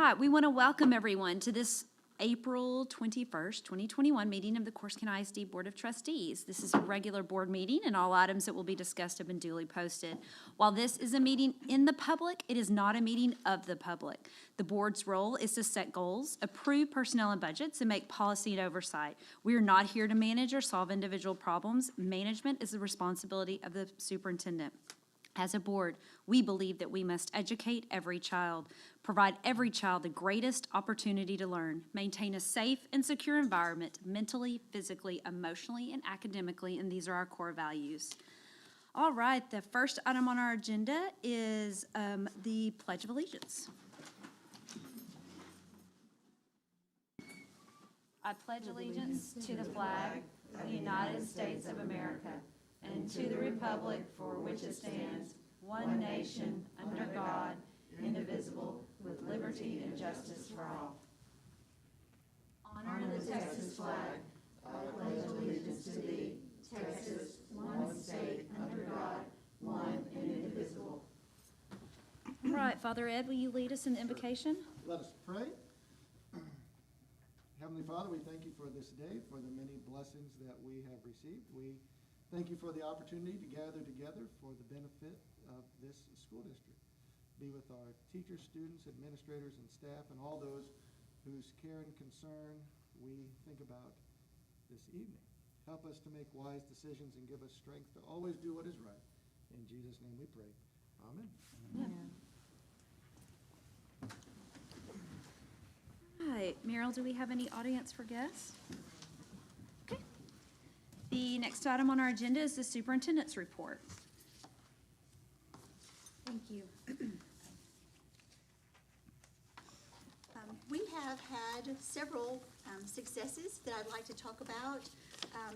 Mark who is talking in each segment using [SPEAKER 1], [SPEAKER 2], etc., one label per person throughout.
[SPEAKER 1] right, we want to welcome everyone to this April 21st, 2021 meeting of the Corsicana ISD Board of Trustees. This is a regular board meeting, and all items that will be discussed have been duly posted. While this is a meeting in the public, it is not a meeting of the public. The board's role is to set goals, approve personnel and budgets, and make policy and oversight. We are not here to manage or solve individual problems. Management is the responsibility of the superintendent. As a board, we believe that we must educate every child, provide every child the greatest opportunity to learn, maintain a safe and secure environment mentally, physically, emotionally, and academically, and these are our core values. All right, the first item on our agenda is the Pledge of Allegiance. I pledge allegiance to the flag of the United States of America and to the republic for which it stands, one nation, under God, indivisible, with liberty and justice for all. Honor the Texas flag. I pledge allegiance to thee, Texas, one state, under God, one and indivisible. All right, Father Ed, will you lead us in the invocation?
[SPEAKER 2] Let us pray. Heavenly Father, we thank you for this day, for the many blessings that we have received. We thank you for the opportunity to gather together for the benefit of this school district. Be with our teachers, students, administrators, and staff, and all those whose care and concern we think about this evening. Help us to make wise decisions and give us strength to always do what is right. In Jesus' name we pray. Amen.
[SPEAKER 1] Amen. All right, Meryl, do we have any audience for guests? Okay. The next item on our agenda is the superintendent's report.
[SPEAKER 3] Thank you. We have had several successes that I'd like to talk about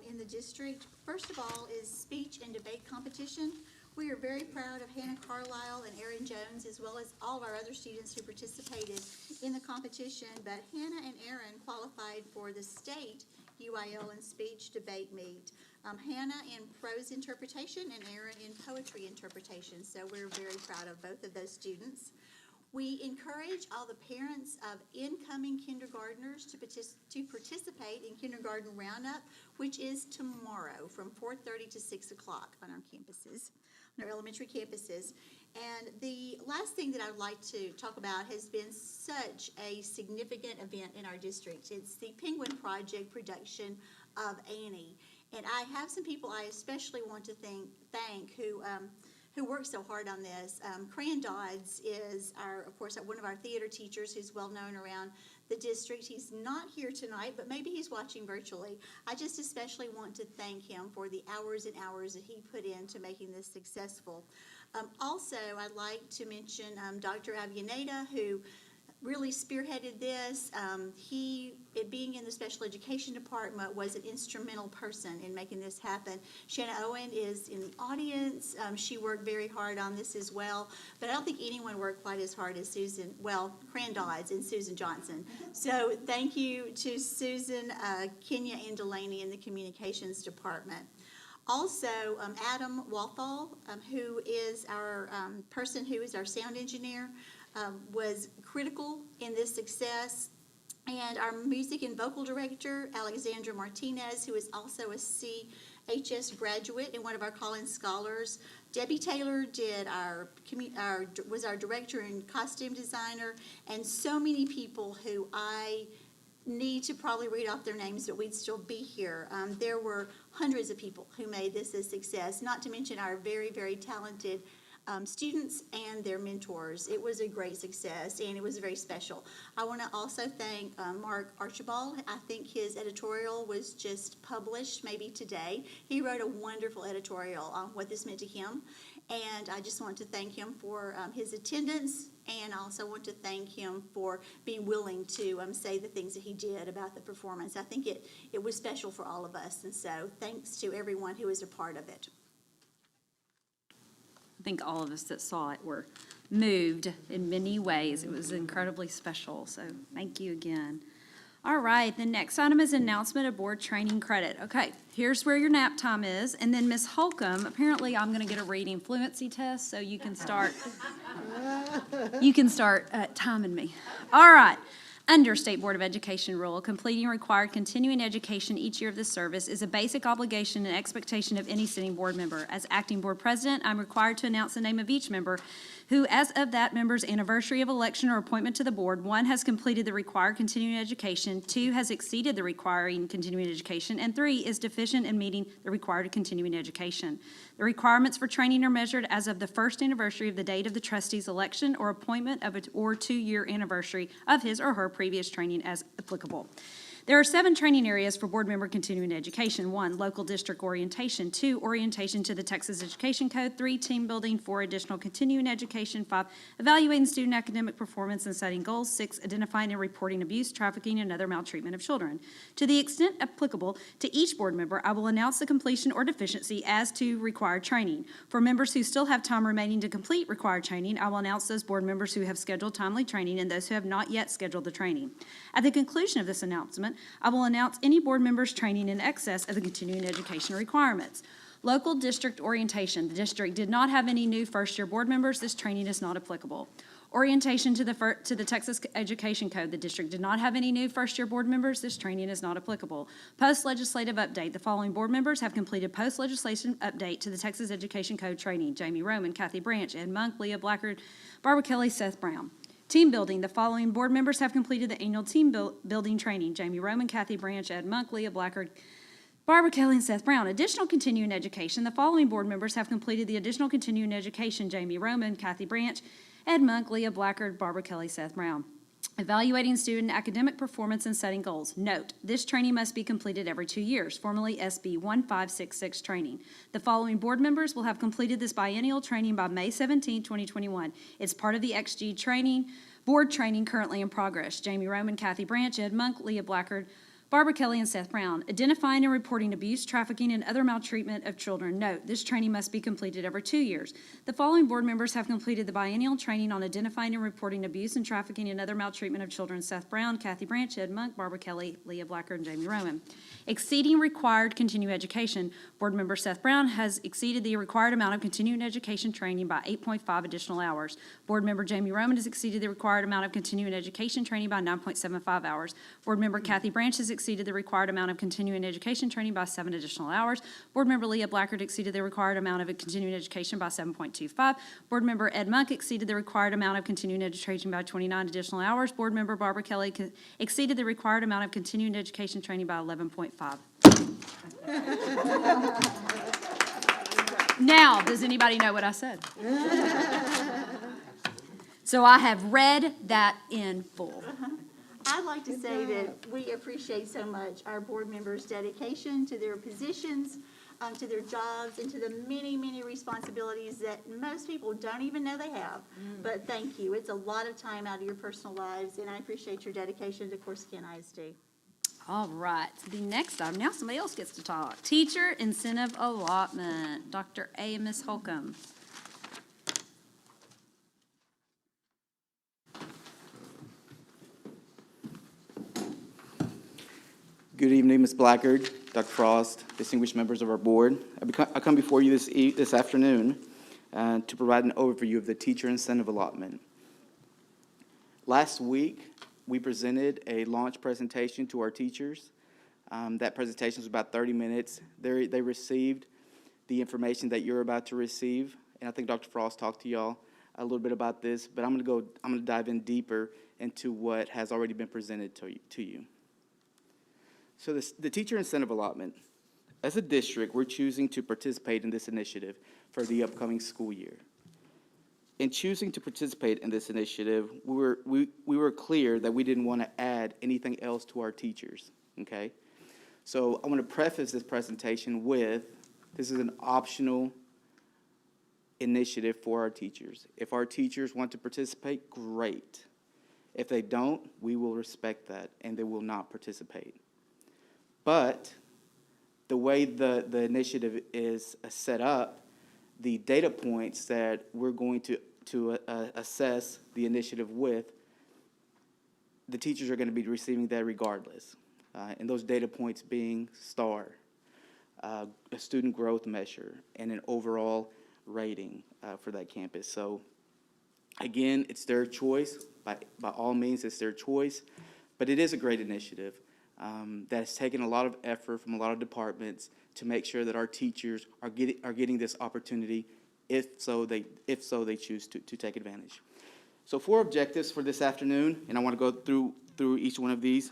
[SPEAKER 3] in the district. First of all is speech and debate competition. We are very proud of Hannah Carlisle and Erin Jones, as well as all of our other students who participated in the competition. But Hannah and Erin qualified for the state UIL and speech debate meet. Hannah in prose interpretation and Erin in poetry interpretation. So we're very proud of both of those students. We encourage all the parents of incoming kindergartners to participate in Kindergarten Roundup, which is tomorrow from 4:30 to 6 o'clock on our campuses, on our elementary campuses. And the last thing that I'd like to talk about has been such a significant event in our district. It's the Penguin Project production of Annie. And I have some people I especially want to thank who worked so hard on this. Cran Dodds is, of course, one of our theater teachers who's well known around the district. He's not here tonight, but maybe he's watching virtually. I just especially want to thank him for the hours and hours that he put into making this successful. Also, I'd like to mention Dr. Avianeda, who really spearheaded this. Being in the special education department, was an instrumental person in making this happen. Shanna Owen is in the audience. She worked very hard on this as well, but I don't think anyone worked quite as hard as Cran Dodds and Susan Johnson. So thank you to Susan, Kenya, and Delaney in the communications department. Also, Adam Walthall, who is our person who is our sound engineer, was critical in this success. And our music and vocal director, Alexandra Martinez, who is also a CHS graduate and one of our Collins Scholars. Debbie Taylor was our director and costume designer, and so many people who I need to probably read off their names, but we'd still be here. There were hundreds of people who made this a success, not to mention our very, very talented students and their mentors. It was a great success, and it was very special. I want to also thank Mark Archibald. I think his editorial was just published maybe today. He wrote a wonderful editorial on what this meant to him, and I just want to thank him for his attendance, and I also want to thank him for being willing to say the things that he did about the performance. I think it was special for all of us, and so thanks to everyone who was a part of it.
[SPEAKER 1] I think all of us that saw it were moved in many ways. It was incredibly special, so thank you again. All right, the next item is announcement of board training credit. Okay, here's where your nap time is, and then Ms. Holcomb, apparently I'm gonna get a reading fluency test, so you can start, timing me. All right. Under State Board of Education rule, completing required continuing education each year of the service is a basic obligation and expectation of any sitting board member. As acting board president, I'm required to announce the name of each member who, as of that member's anniversary of election or appointment to the board, 1, has completed the required continuing education, 2, has exceeded the requiring continuing education, and 3, is deficient in meeting the required continuing education. The requirements for training are measured as of the first anniversary of the date of the trustee's election or appointment of or 2-year anniversary of his or her previous training as applicable. There are 7 training areas for board member continuing education. 1, local district orientation. 2, orientation to the Texas Education Code. 3, team building. 4, additional continuing education. 5, evaluating student academic performance and setting goals. 6, identifying and reporting abuse, trafficking, and other maltreatment of children. To the extent applicable to each board member, I will announce the completion or deficiency as to required training. For members who still have time remaining to complete required training, I will announce those board members who have scheduled timely training and those who have not yet scheduled the training. At the conclusion of this announcement, I will announce any board members' training in excess of the continuing education requirements. Local district orientation. The district did not have any new first-year board members. This training is not applicable. Orientation to the Texas Education Code. The district did not have any new first-year board members. This training is not applicable. Post-legislative update. The following board members have completed post-legislation update to the Texas Education Code training. Jamie Roman, Kathy Branch, Ed Monk, Leah Blackard, Barbara Kelly, Seth Brown. Team building. The following board members have completed the annual team building training. Jamie Roman, Kathy Branch, Ed Monk, Leah Blackard, Barbara Kelly, and Seth Brown. Additional continuing education. The following board members have completed the additional continuing education. Jamie Roman, Kathy Branch, Ed Monk, Leah Blackard, Barbara Kelly, Seth Brown. Evaluating student academic performance and setting goals. Note, this training must be completed every 2 years, formerly SB 1566 training. The following board members will have completed this biennial training by May 17, 2021. It's part of the XG training, board training currently in progress. Jamie Roman, Kathy Branch, Ed Monk, Leah Blackard, Barbara Kelly, and Seth Brown. Identifying and reporting abuse, trafficking, and other maltreatment of children. Note, this training must be completed every 2 years. The following board members have completed the biennial training on identifying and reporting abuse and trafficking and other maltreatment of children. Seth Brown, Kathy Branch, Ed Monk, Barbara Kelly, Leah Blackard, and Jamie Roman. Exceeding required continuing education. Board member Seth Brown has exceeded the required amount of continuing education training by 8.5 additional hours. Board member Jamie Roman has exceeded the required amount of continuing education training by 9.75 hours. Board member Kathy Branch has exceeded the required amount of continuing education training by 7 additional hours. Board member Leah Blackard exceeded the required amount of continuing education by 7.25. Board member Ed Monk exceeded the required amount of continuing education by 29 additional hours. Board member Barbara Kelly exceeded the required amount of continuing education training by 11.5. Now, does anybody know what I said? So I have read that in full.
[SPEAKER 3] I'd like to say that we appreciate so much our board members' dedication to their positions, to their jobs, and to the many, many responsibilities that most people don't even know they have. But thank you. It's a lot of time out of your personal lives, and I appreciate your dedication to Corsicana ISD.
[SPEAKER 1] All right, the next item, now somebody else gets to talk. Teacher incentive allotment, Dr. A. and Ms. Holcomb.
[SPEAKER 4] Good evening, Ms. Blackard, Dr. Frost, distinguished members of our board. I come before you this afternoon to provide an overview of the teacher incentive allotment. Last week, we presented a launch presentation to our teachers. That presentation was about 30 minutes. They received the information that you're about to receive, and I think Dr. Frost talked to y'all a little bit about this, but I'm going to dive in deeper into what has already been presented to you. So the teacher incentive allotment. As a district, we're choosing to participate in this initiative for the upcoming school year. In choosing to participate in this initiative, we were clear that we didn't want to add anything else to our teachers, okay? So I want to preface this presentation with, this is an optional initiative for our teachers. If our teachers want to participate, great. If they don't, we will respect that, and they will not participate. But the way the initiative is set up, the data points that we're going to assess the initiative with, the teachers are going to be receiving that regardless. And those data points being STAR, a student growth measure, and an overall rating for that campus. So again, it's their choice. By all means, it's their choice. But it is a great initiative that has taken a lot of effort from a lot of departments to make sure that our teachers are getting this opportunity if so they choose to take advantage. So 4 objectives for this afternoon, and I want to go through each one of these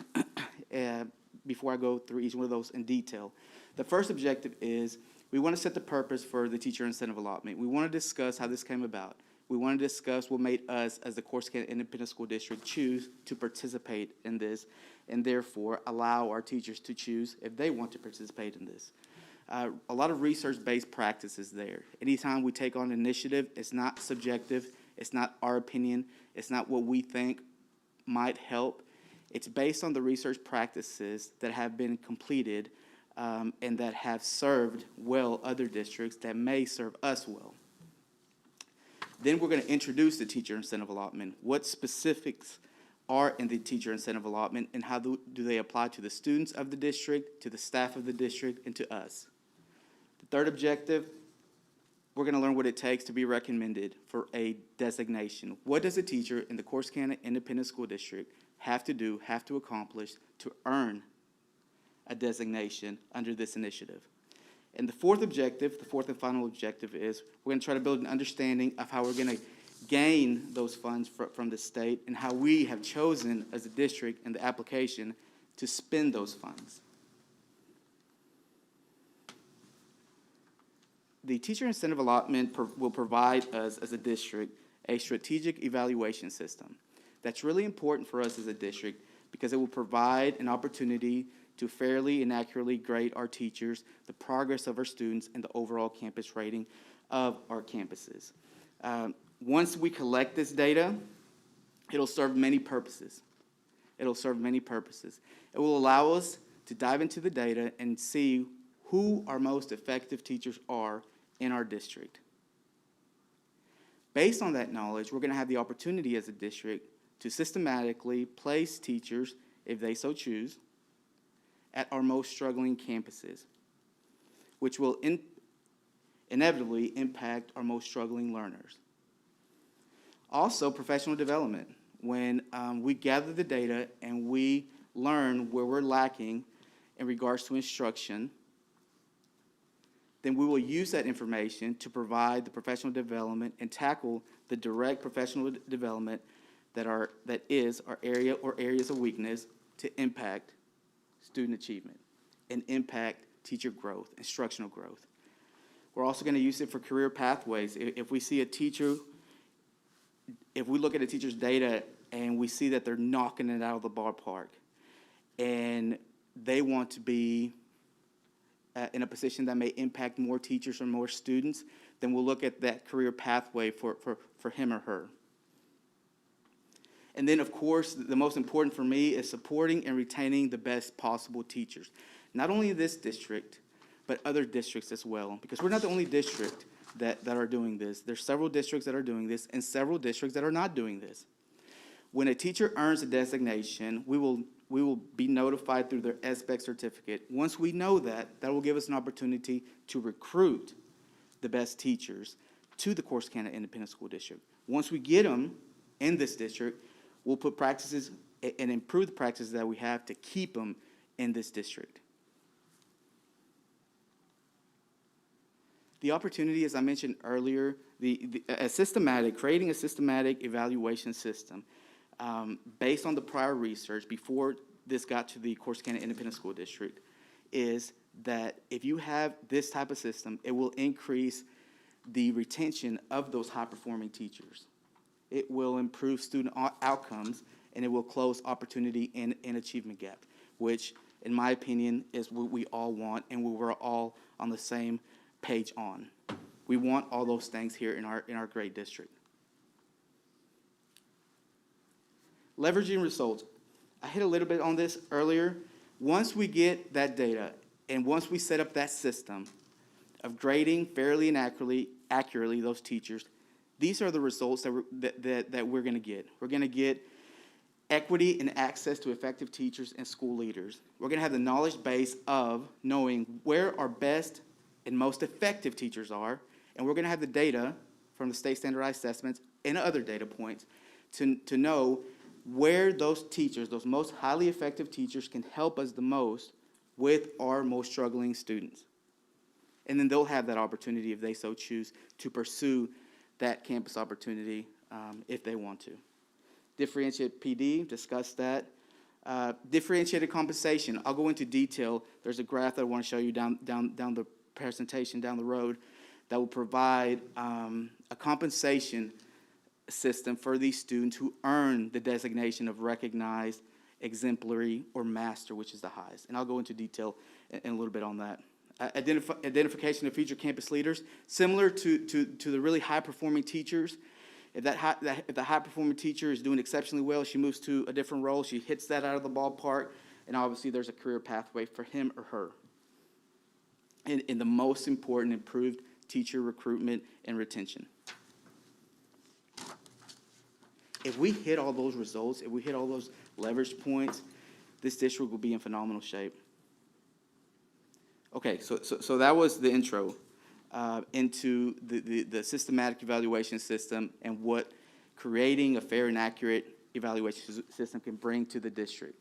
[SPEAKER 4] before I go through each one of those in detail. The first objective is we want to set the purpose for the teacher incentive allotment. We want to discuss how this came about. We want to discuss what made us, as the Corsicana Independent School District, choose to participate in this, and therefore allow our teachers to choose if they want to participate in this. A lot of research-based practices there. Anytime we take on an initiative, it's not subjective, it's not our opinion, it's not what we think might help. It's based on the research practices that have been completed and that have served well other districts that may serve us well. Then we're going to introduce the teacher incentive allotment. What specifics are in the teacher incentive allotment, and how do they apply to the students of the district, to the staff of the district, and to us? The third objective, we're going to learn what it takes to be recommended for a designation. What does a teacher in the Corsicana Independent School District have to do, have to accomplish to earn a designation under this initiative? And the fourth objective, the fourth and final objective, is we're going to try to build an understanding of how we're going to gain those funds from the state and how we have chosen as a district in the application to spend those funds. The teacher incentive allotment will provide us as a district a strategic evaluation system. That's really important for us as a district because it will provide an opportunity to fairly and accurately grade our teachers, the progress of our students, and the overall campus rating of our campuses. Once we collect this data, it'll serve many purposes. It'll serve many purposes. It will allow us to dive into the data and see who our most effective teachers are in our district. Based on that knowledge, we're going to have the opportunity as a district to systematically place teachers, if they so choose, at our most struggling campuses, which will inevitably impact our most struggling learners. Also, professional development. When we gather the data and we learn where we're lacking in regards to instruction, then we will use that information to provide the professional development and tackle the direct professional development that is our area or areas of weakness to impact student achievement and impact teacher growth, instructional growth. We're also going to use it for career pathways. If we see a teacher, if we look at a teacher's data and we see that they're knocking it out of the ballpark and they want to be in a position that may impact more teachers or more students, then we'll look at that career pathway for him or her. And then, of course, the most important for me is supporting and retaining the best possible teachers. Not only this district, but other districts as well. Because we're not the only district that are doing this. There's several districts that are doing this and several districts that are not doing this. When a teacher earns a designation, we will be notified through their SBEC certificate. Once we know that, that will give us an opportunity to recruit the best teachers to the Corsicana Independent School District. Once we get them in this district, we'll put practices and improve the practices that we have to keep them in this district. The opportunity, as I mentioned earlier, creating a systematic evaluation system based on the prior research before this got to the Corsicana Independent School District, is that if you have this type of system, it will increase the retention of those high-performing teachers. It will improve student outcomes, and it will close opportunity and achievement gap, which, in my opinion, is what we all want and we're all on the same page on. We want all those things here in our great district. Leveraging results. I hit a little bit on this earlier. Once we get that data and once we set up that system of grading fairly and accurately those teachers, these are the results that we're going to get. We're going to get equity and access to effective teachers and school leaders. We're going to have the knowledge base of knowing where our best and most effective teachers are, and we're going to have the data from the state standardized assessments and other data points to know where those teachers, those most highly effective teachers, can help us the most with our most struggling students. And then they'll have that opportunity, if they so choose, to pursue that campus opportunity if they want to. Differentiated PD, discuss that. Differentiated compensation, I'll go into detail. There's a graph that I want to show you down the presentation down the road that will provide a compensation system for these students who earn the designation of recognized, exemplary, or master, which is the highest. And I'll go into detail in a little bit on that. Identification of future campus leaders, similar to the really high-performing teachers. If the high-performing teacher is doing exceptionally well, she moves to a different role, she hits that out of the ballpark, and obviously there's a career pathway for him or her. And the most important, improved teacher recruitment and retention. If we hit all those results, if we hit all those leverage points, this district will be in phenomenal shape. Okay, so that was the intro into the systematic evaluation system and what creating a fair and accurate evaluation system can bring to the district.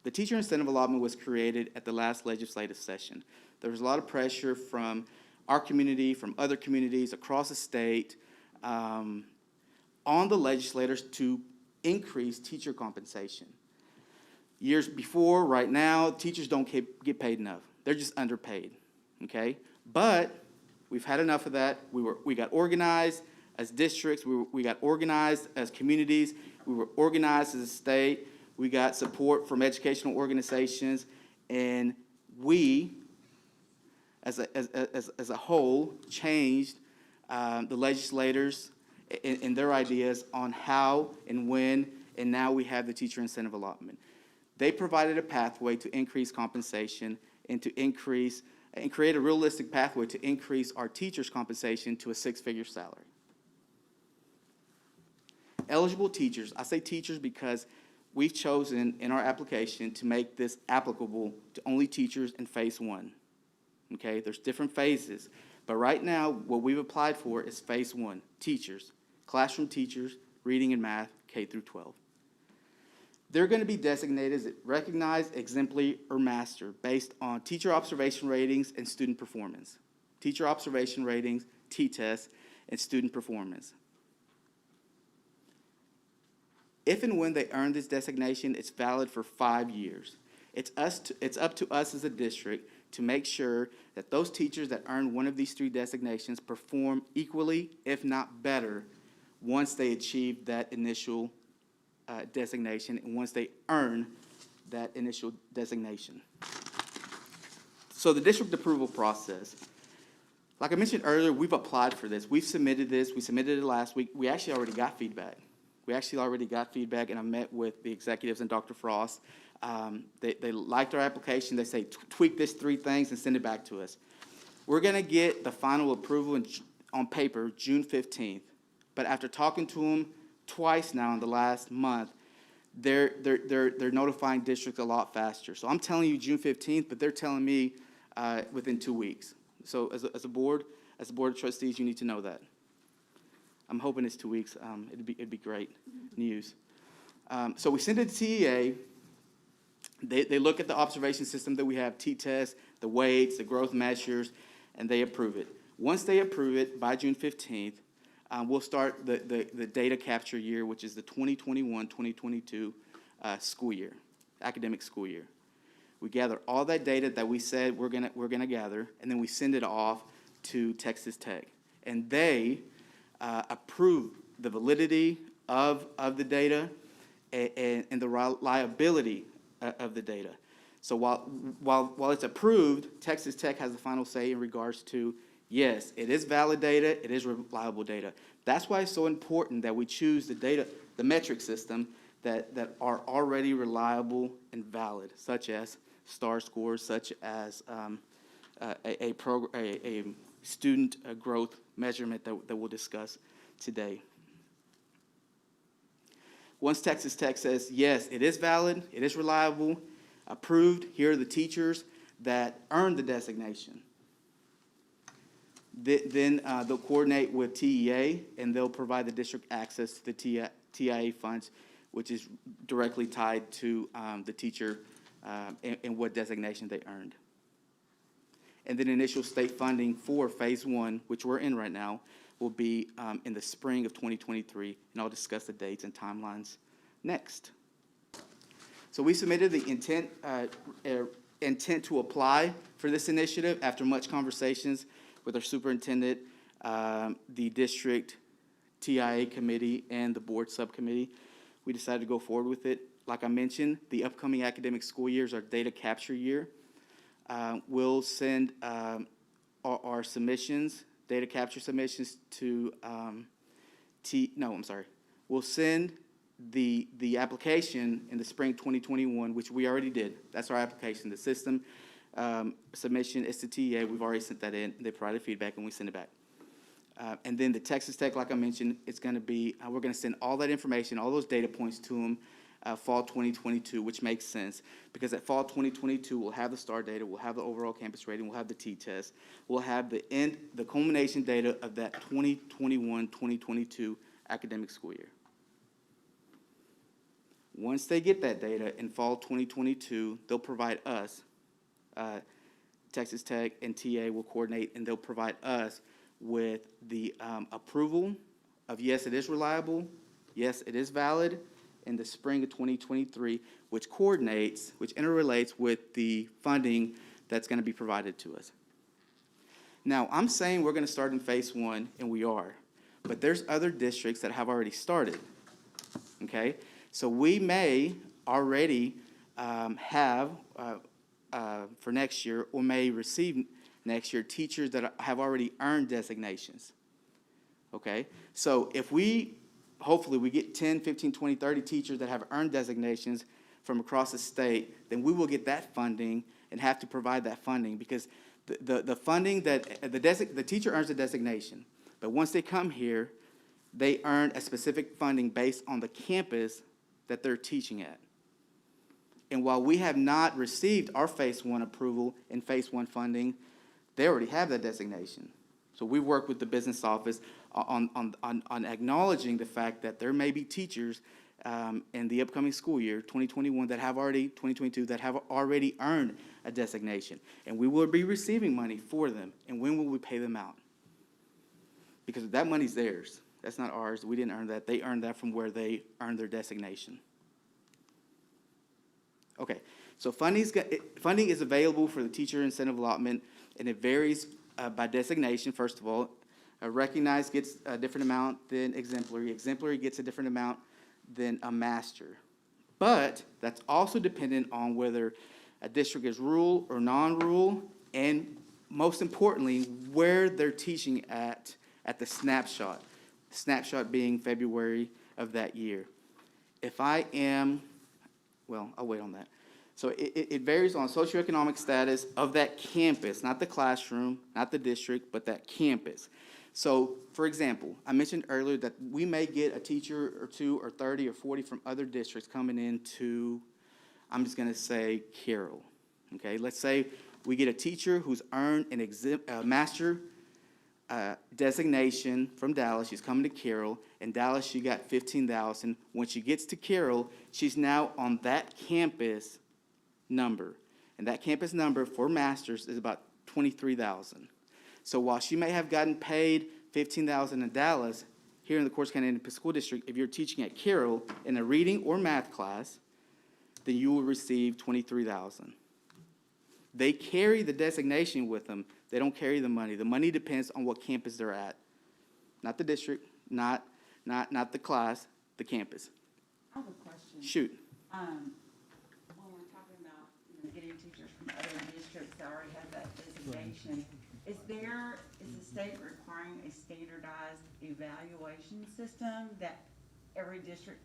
[SPEAKER 4] The teacher incentive allotment was created at the last legislative session. There was a lot of pressure from our community, from other communities across the state, on the legislators to increase teacher compensation. Years before, right now, teachers don't get paid enough. They're just underpaid, okay? But we've had enough of that. We got organized as districts. We got organized as communities. We were organized as a state. We got support from educational organizations. And we, as a whole, changed the legislators and their ideas on how and when, and now we have the teacher incentive allotment. They provided a pathway to increase compensation and to increase and create a realistic pathway to increase our teachers' compensation to a six-figure salary. Eligible teachers, I say teachers because we've chosen in our application to make this applicable to only teachers in phase 1. Okay, there's different phases, but right now what we've applied for is phase 1, teachers, classroom teachers, reading and math, K through 12. They're going to be designated as recognized, exemplary, or master based on teacher observation ratings and student performance. Teacher observation ratings, T-tests, and student performance. If and when they earn this designation, it's valid for 5 years. It's up to us as a district to make sure that those teachers that earn one of these 3 designations perform equally, if not better, once they achieve that initial designation and once they earn that initial designation. So the district approval process. Like I mentioned earlier, we've applied for this. We've submitted this. We submitted it last week. We actually already got feedback. And I met with the executives and Dr. Frost. They liked our application. They say, tweak this 3 things and send it back to us. We're going to get the final approval on paper June 15th. But after talking to them twice now in the last month, they're notifying districts a lot faster. So I'm telling you June 15th, but they're telling me within 2 weeks. So as a board of trustees, you need to know that. I'm hoping it's 2 weeks. It'd be great news. So we send it to TEA. They look at the observation system that we have, T-tests, the weights, the growth measures, and they approve it. Once they approve it by June 15th, we'll start the data capture year, which is the 2021-2022 school year, academic school year. We gather all that data that we said we're gonna gather, and then we send it off to Texas Tech, and they approve the validity of the data and the reliability of the data. So while it's approved, Texas Tech has the final say in regards to, yes, it is valid data, it is reliable data. That's why it's so important that we choose the metric system that are already reliable and valid, such as STAR scores, such as a student growth measurement that we'll discuss today. Once Texas Tech says, yes, it is valid, it is reliable, approved, here are the teachers that earned the designation. Then they'll coordinate with TEA, and they'll provide the district access to the TIA funds, which is directly tied to the teacher and what designation they earned. And then initial state funding for phase one, which we're in right now, will be in the spring of 2023, and I'll discuss the dates and timelines next. So we submitted the intent to apply for this initiative after much conversations with our superintendent, the district TIA committee, and the board subcommittee. We decided to go forward with it. Like I mentioned, the upcoming academic school year is our data capture year. We'll send our submissions, data capture submissions to We'll send the application in the spring 2021, which we already did. That's our application. The system submission is to TEA. We've already sent that in. They provided feedback, and we send it back. And then the Texas Tech, like I mentioned, it's going to be, we're going to send all that information, all those data points to them fall 2022, which makes sense, because at fall 2022, we'll have the STAR data, we'll have the overall campus rating, we'll have the T-test, we'll have the culmination data of that 2021-2022 academic school year. Once they get that data in fall 2022, they'll provide us, Texas Tech and TA will coordinate, and they'll provide us with the approval of yes, it is reliable, yes, it is valid, in the spring of 2023, which interrelates with the funding that's going to be provided to us. Now, I'm saying we're going to start in phase one, and we are, but there's other districts that have already started, okay? So we may already have, for next year, or may receive next year, teachers that have already earned designations, okay? So if hopefully we get 10, 15, 20, 30 teachers that have earned designations from across the state, then we will get that funding and have to provide that funding, because the funding that the teacher earns a designation, but once they come here, they earn a specific funding based on the campus that they're teaching at. And while we have not received our phase one approval and phase one funding, they already have that designation. So we work with the business office on acknowledging the fact that there may be teachers in the upcoming school year, 2021, 2022, that have already earned a designation. And we will be receiving money for them. And when will we pay them out? Because that money's theirs. That's not ours. We didn't earn that. They earned that from where they earned their designation. Okay, so funding is available for the teacher incentive allotment, and it varies by designation, first of all. Recognized gets a different amount than exemplary. Exemplary gets a different amount than a master. But that's also dependent on whether a district is rural or non-rural, and most importantly, where they're teaching at the snapshot. Snapshot being February of that year. If I am, well, I'll wait on that. So it varies on socioeconomic status of that campus, not the classroom, not the district, but that campus. So, for example, I mentioned earlier that we may get a teacher or 2 or 30 or 40 from other districts coming into, I'm just going to say, Carroll. Okay, let's say we get a teacher who's earned a master designation from Dallas. She's coming to Carroll. In Dallas, she got $15,000. When she gets to Carroll, she's now on that campus number. And that campus number for masters is about $23,000. So while she may have gotten paid $15,000 in Dallas, here in the Corsicana Independent School District, if you're teaching at Carroll in a reading or math class, then you will receive $23,000. They carry the designation with them. They don't carry the money. The money depends on what campus they're at. Not the district, not the class, the campus.
[SPEAKER 5] I have a question.
[SPEAKER 4] Shoot.
[SPEAKER 5] When we're talking about getting teachers from other districts that already have that designation, is the state requiring a standardized evaluation system that every district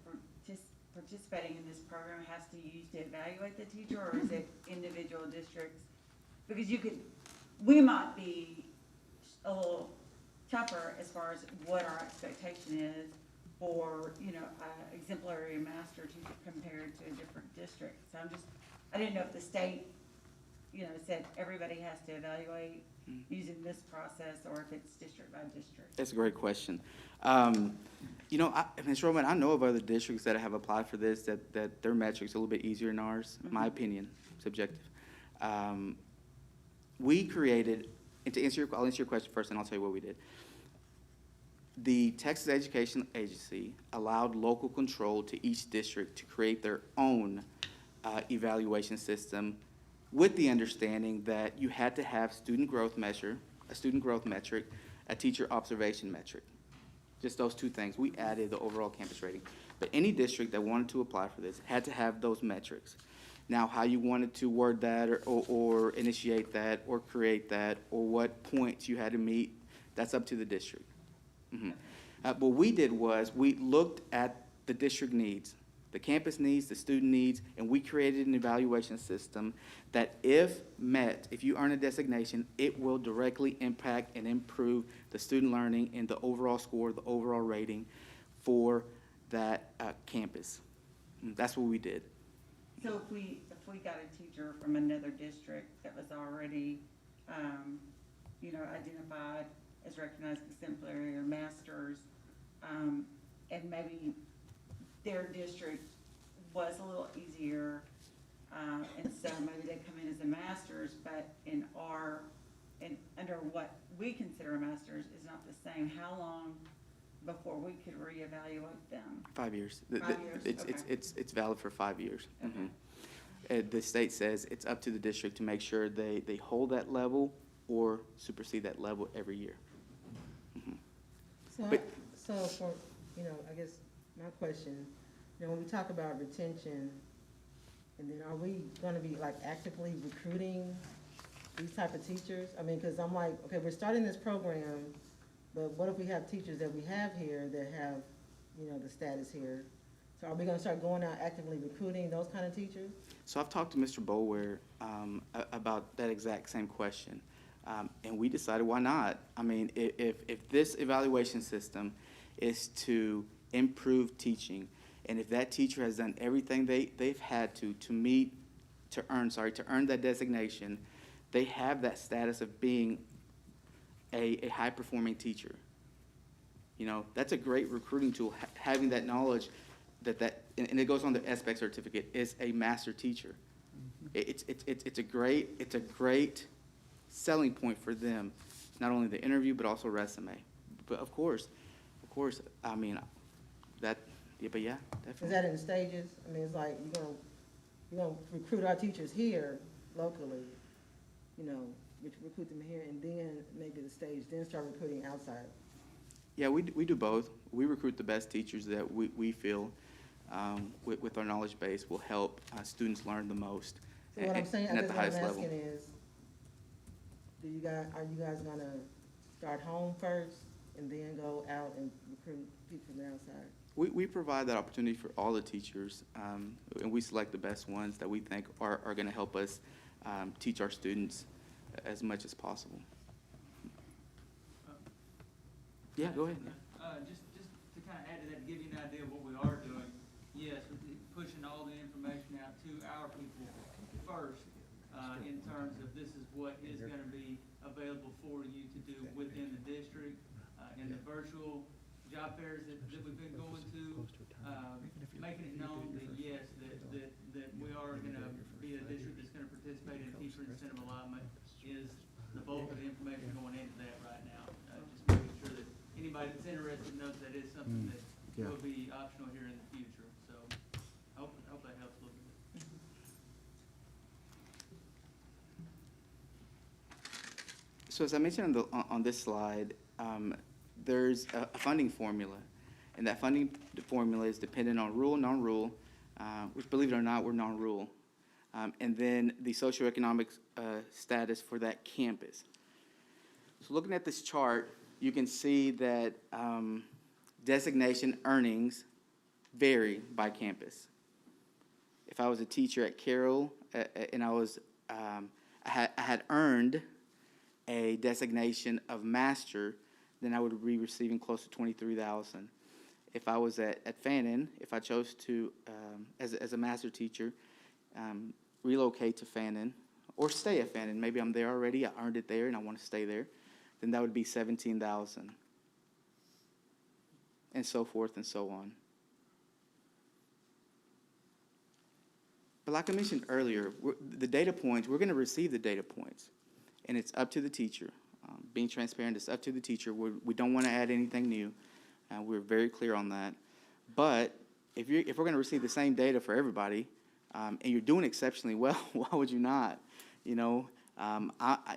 [SPEAKER 5] participating in this program has to use to evaluate the teacher, or is it individual districts? Because we might be a little tougher as far as what our expectation is for, exemplary master teacher compared to a different district. So I didn't know if the state, said everybody has to evaluate using this process, or if it's district by district.
[SPEAKER 4] That's a great question. Ms. Roman, I know of other districts that have applied for this, that their metrics are a little bit easier than ours, my opinion, subjective. We created, and I'll answer your question first, and I'll tell you what we did. The Texas Education Agency allowed local control to each district to create their own evaluation system, with the understanding that you had to have a student growth metric, a teacher observation metric. Just those two things. We added the overall campus rating. But any district that wanted to apply for this had to have those metrics. Now, how you wanted to word that or initiate that or create that, or what points you had to meet, that's up to the district. What we did was we looked at the district needs, the campus needs, the student needs, and we created an evaluation system that, if met, if you earn a designation, it will directly impact and improve the student learning and the overall score, the overall rating for that campus. That's what we did.
[SPEAKER 5] So if we got a teacher from another district that was already, identified as recognized exemplary or masters, and maybe their district was a little easier, and so maybe they come in as a master's, but under what we consider a master's is not the same, how long before we could reevaluate them?
[SPEAKER 4] 5 years.
[SPEAKER 5] 5 years, okay.
[SPEAKER 4] It's valid for 5 years.
[SPEAKER 5] Okay.
[SPEAKER 4] The state says it's up to the district to make sure they hold that level or supersede that level every year.
[SPEAKER 6] So for, I guess my question, when we talk about retention, and then are we gonna be like actively recruiting these type of teachers? I mean, cause I'm like, okay, we're starting this program, but what if we have teachers that we have here that have, the status here? So are we gonna start going out actively recruiting those kind of teachers?
[SPEAKER 4] So I've talked to Mr. Boulware about that exact same question. And we decided, why not? I mean, if this evaluation system is to improve teaching, and if that teacher has done everything they've had to earn that designation, they have that status of being a high-performing teacher. That's a great recruiting tool, having that knowledge and it goes on the SBEC certificate, is a master teacher. It's a great selling point for them, not only the interview, but also resume. But of course, I mean, but yeah, definitely.
[SPEAKER 6] Is that in stages? I mean, it's like, you're gonna recruit our teachers here locally, recruit them here, and then maybe the stage, then start recruiting outside.
[SPEAKER 4] Yeah, we do both. We recruit the best teachers that we feel, with our knowledge base, will help students learn the most.
[SPEAKER 6] So what I'm saying, I
[SPEAKER 4] and at
[SPEAKER 6] guess
[SPEAKER 4] the
[SPEAKER 6] what I'm
[SPEAKER 4] highest level.
[SPEAKER 6] asking is, are you guys gonna start home first and then go out and recruit people from the outside?
[SPEAKER 4] We provide that opportunity for all the teachers, and we select the best ones that we think are going to help us teach our students as much as possible. Yeah, go ahead.
[SPEAKER 7] Just to kind of add to that, to give you an idea of what we are doing, yes, we're pushing all the information out to our people first, in terms of this is what is going to be available for you to do within the district. In the virtual job fairs that we've been going to, making it known that yes, that we are going to be a district that's going to participate in teacher incentive allotment is the bulk of the information going into that right now. Just making sure that anybody that's interested knows that is something that will be optional here in the future. So I hope that helps a little bit.
[SPEAKER 4] So as I mentioned on this slide, there's a funding formula, and that funding formula is dependent on rural, non-rural, which, believe it or not, we're non-rural, and then the socioeconomic status for that campus. So looking at this chart, you can see that designation earnings vary by campus. If I was a teacher at Carroll and I had earned a designation of master, then I would be receiving close to $23,000. if I was at Fannin, if I chose to, as a master teacher, relocate to Fannin or stay at Fannin, maybe I'm there already, I earned it there and I want to stay there, then that would be $17,000, and so forth and so on. But like I mentioned earlier, the data points, we're going to receive the data points, and it's up to the teacher. Being transparent, it's up to the teacher. We don't want to add anything new. We're very clear on that. But if we're going to receive the same data for everybody, and you're doing exceptionally well, why would you not? You know,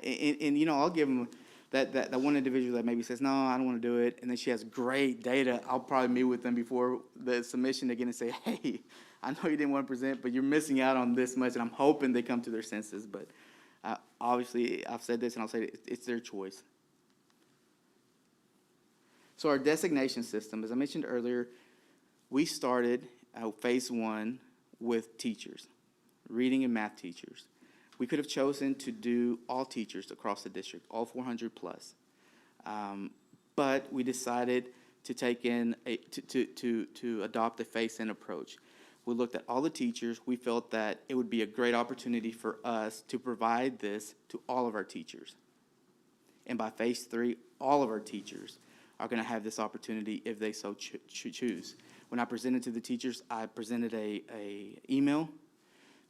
[SPEAKER 4] you know, I'll give them that one individual that maybe says, no, I don't want to do it, and then she has great data. I'll probably meet with them before the submission again and say, hey, I know you didn't want to present, but you're missing out on this much, and I'm hoping they come to their senses. But obviously, I've said this, and I'll say it's their choice. So our designation system, as I mentioned earlier, we started phase 1 with teachers, reading and math teachers. We could have chosen to do all teachers across the district, all 400 plus. But we decided to take in to adopt a phase-in approach. We looked at all the teachers. We felt that it would be a great opportunity for us to provide this to all of our teachers. And by phase 3, all of our teachers are going to have this opportunity if they so choose. When I presented to the teachers, I presented a email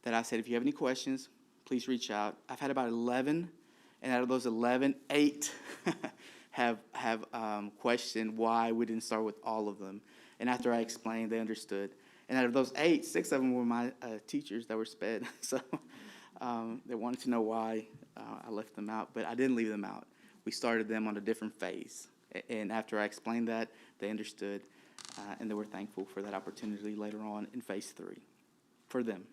[SPEAKER 4] that I said, if you have any questions, please reach out. I've had about 11, and out of those 11, 8 have questioned why we didn't start with all of them. And after I explained, they understood. And out of those 8, 6 of them were my teachers that were sped. So they wanted to know why I left them out, but I didn't leave them out. We started them on a different phase. And after I explained that, they understood, and they were thankful for that opportunity later on in phase 3 for them.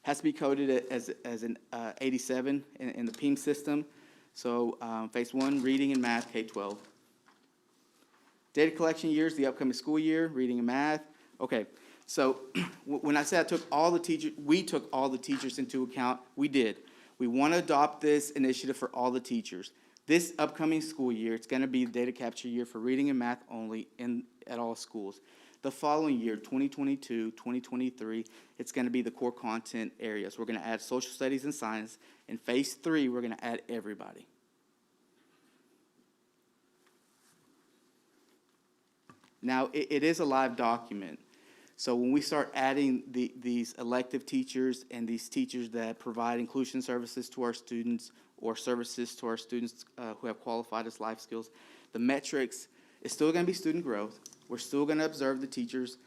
[SPEAKER 4] Has to be coded as an 87 in the PEAM system. So phase 1, reading and math, K-12. Data collection years, the upcoming school year, reading and math. Okay, so when I said I took all the teachers, we took all the teachers into account, we did. We want to adopt this initiative for all the teachers. This upcoming school year, it's going to be the data capture year for reading and math only at all schools. The following year, 2022, 2023, it's going to be the core content areas. We're going to add social studies and science. In phase 3, we're going to add everybody. Now, it is a live document. So when we start adding these elective teachers and these teachers that provide inclusion services to our students or services to our students who have qualified as life skills, the metrics is still going to be student growth. We're still going to observe the teachers'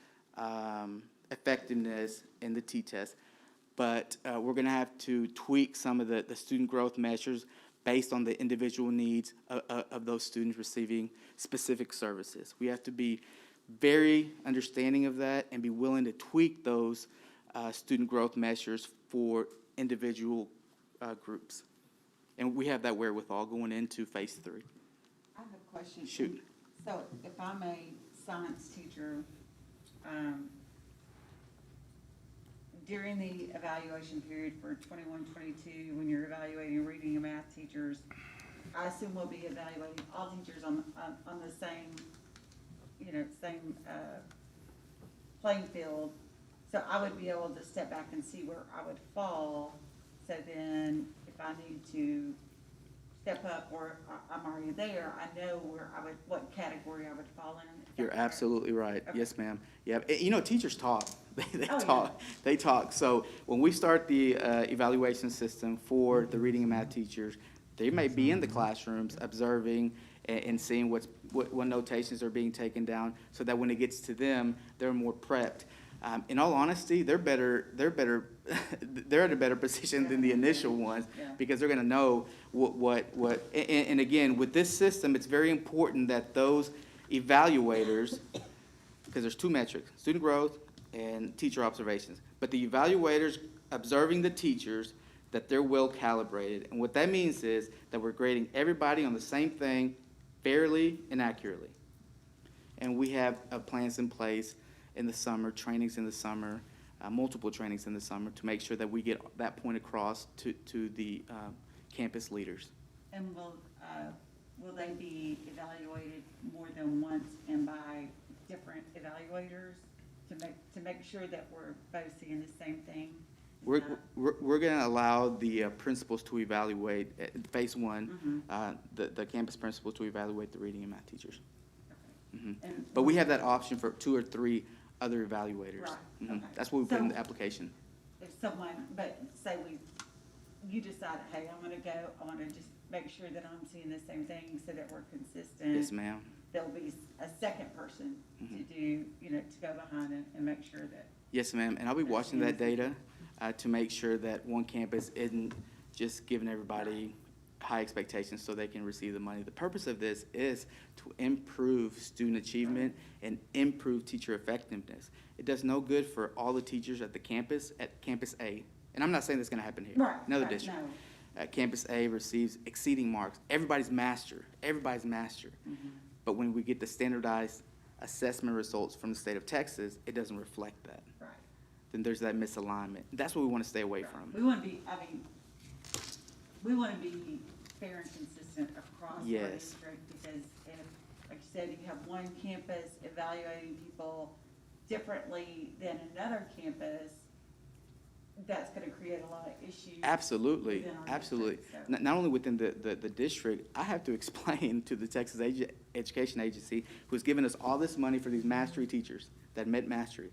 [SPEAKER 4] effectiveness in the T-test, but we're going to have to tweak some of the student growth measures based on the individual needs of those students receiving specific services. We have to be very understanding of that and be willing to tweak those student growth measures for individual groups. And we have that wherewithal going into phase 3.
[SPEAKER 5] I have a question.
[SPEAKER 4] Shoot.
[SPEAKER 5] So if I'm a science teacher, during the evaluation period for 21-22, when you're evaluating reading and math teachers, I assume we'll be evaluating all teachers on the same, same playing field. So I would be able to step back and see where I would fall. So then if I need to step up or I'm already there, I know what category I would fall in.
[SPEAKER 4] You're absolutely right.
[SPEAKER 5] Okay.
[SPEAKER 4] Yes, ma'am. Yeah, teachers talk. They
[SPEAKER 5] Oh,
[SPEAKER 4] talk.
[SPEAKER 5] yeah.
[SPEAKER 4] They talk. So when we start the evaluation system for the reading and math teachers, they may be in the classrooms observing and seeing what notations are being taken down, so that when it gets to them, they're more prepped. In all honesty, they're in a better position than the initial ones, because they're going to know what. And again, with this system, it's very important that those evaluators, because there's 2 metrics, student growth and teacher observations, but the evaluators observing the teachers, that they're well calibrated. And what that means is that we're grading everybody on the same thing fairly and accurately. And we have plans in place in the summer, trainings in the summer, multiple trainings in the summer, to make sure that we get that point across to the campus leaders.
[SPEAKER 5] And will they be evaluated more than once and by evaluators to make sure that we're both seeing the same thing? Is
[SPEAKER 4] We're,
[SPEAKER 5] that-
[SPEAKER 4] we're going to allow the principals to evaluate, phase one, the campus principals to evaluate the reading and math teachers. Mhm.
[SPEAKER 5] And-
[SPEAKER 4] But we have that option for 2 or 3 other evaluators.
[SPEAKER 5] Right,
[SPEAKER 4] Mhm.
[SPEAKER 5] okay.
[SPEAKER 4] That's what we put in
[SPEAKER 5] So-
[SPEAKER 4] the application.
[SPEAKER 5] If someone, but say you decide, hey, I wanna just make sure that I'm seeing the same thing so that we're consistent.
[SPEAKER 4] Yes, ma'am.
[SPEAKER 5] There'll be a second person to do, to go behind and make sure that.
[SPEAKER 4] Yes, ma'am, and I'll be watching that data to make sure that one campus isn't just giving everybody high expectations so they can receive the money. The purpose of this is to improve student achievement and improve teacher effectiveness. It does no good for all the teachers at Campus A, and I'm not saying that's gonna happen here.
[SPEAKER 5] Right,
[SPEAKER 4] Another
[SPEAKER 5] right,
[SPEAKER 4] district.
[SPEAKER 5] no.
[SPEAKER 4] Campus A receives exceeding marks. Everybody's master. But when we get the standardized assessment results from the state of Texas, it doesn't reflect that.
[SPEAKER 5] Right.
[SPEAKER 4] Then there's that misalignment. That's what we want to stay away from.
[SPEAKER 5] We wanna be, we wanna be fair and consistent across our
[SPEAKER 4] Yes.
[SPEAKER 5] district, because if, like you said, you have one campus evaluating people differently than another campus, that's gonna create a lot of issues.
[SPEAKER 4] Absolutely,
[SPEAKER 5] within our
[SPEAKER 4] absolutely.
[SPEAKER 5] district, so.
[SPEAKER 4] Not only within the district, I have to explain to the Texas Education Agency, who's given us all this money for these mastery teachers that met mastery,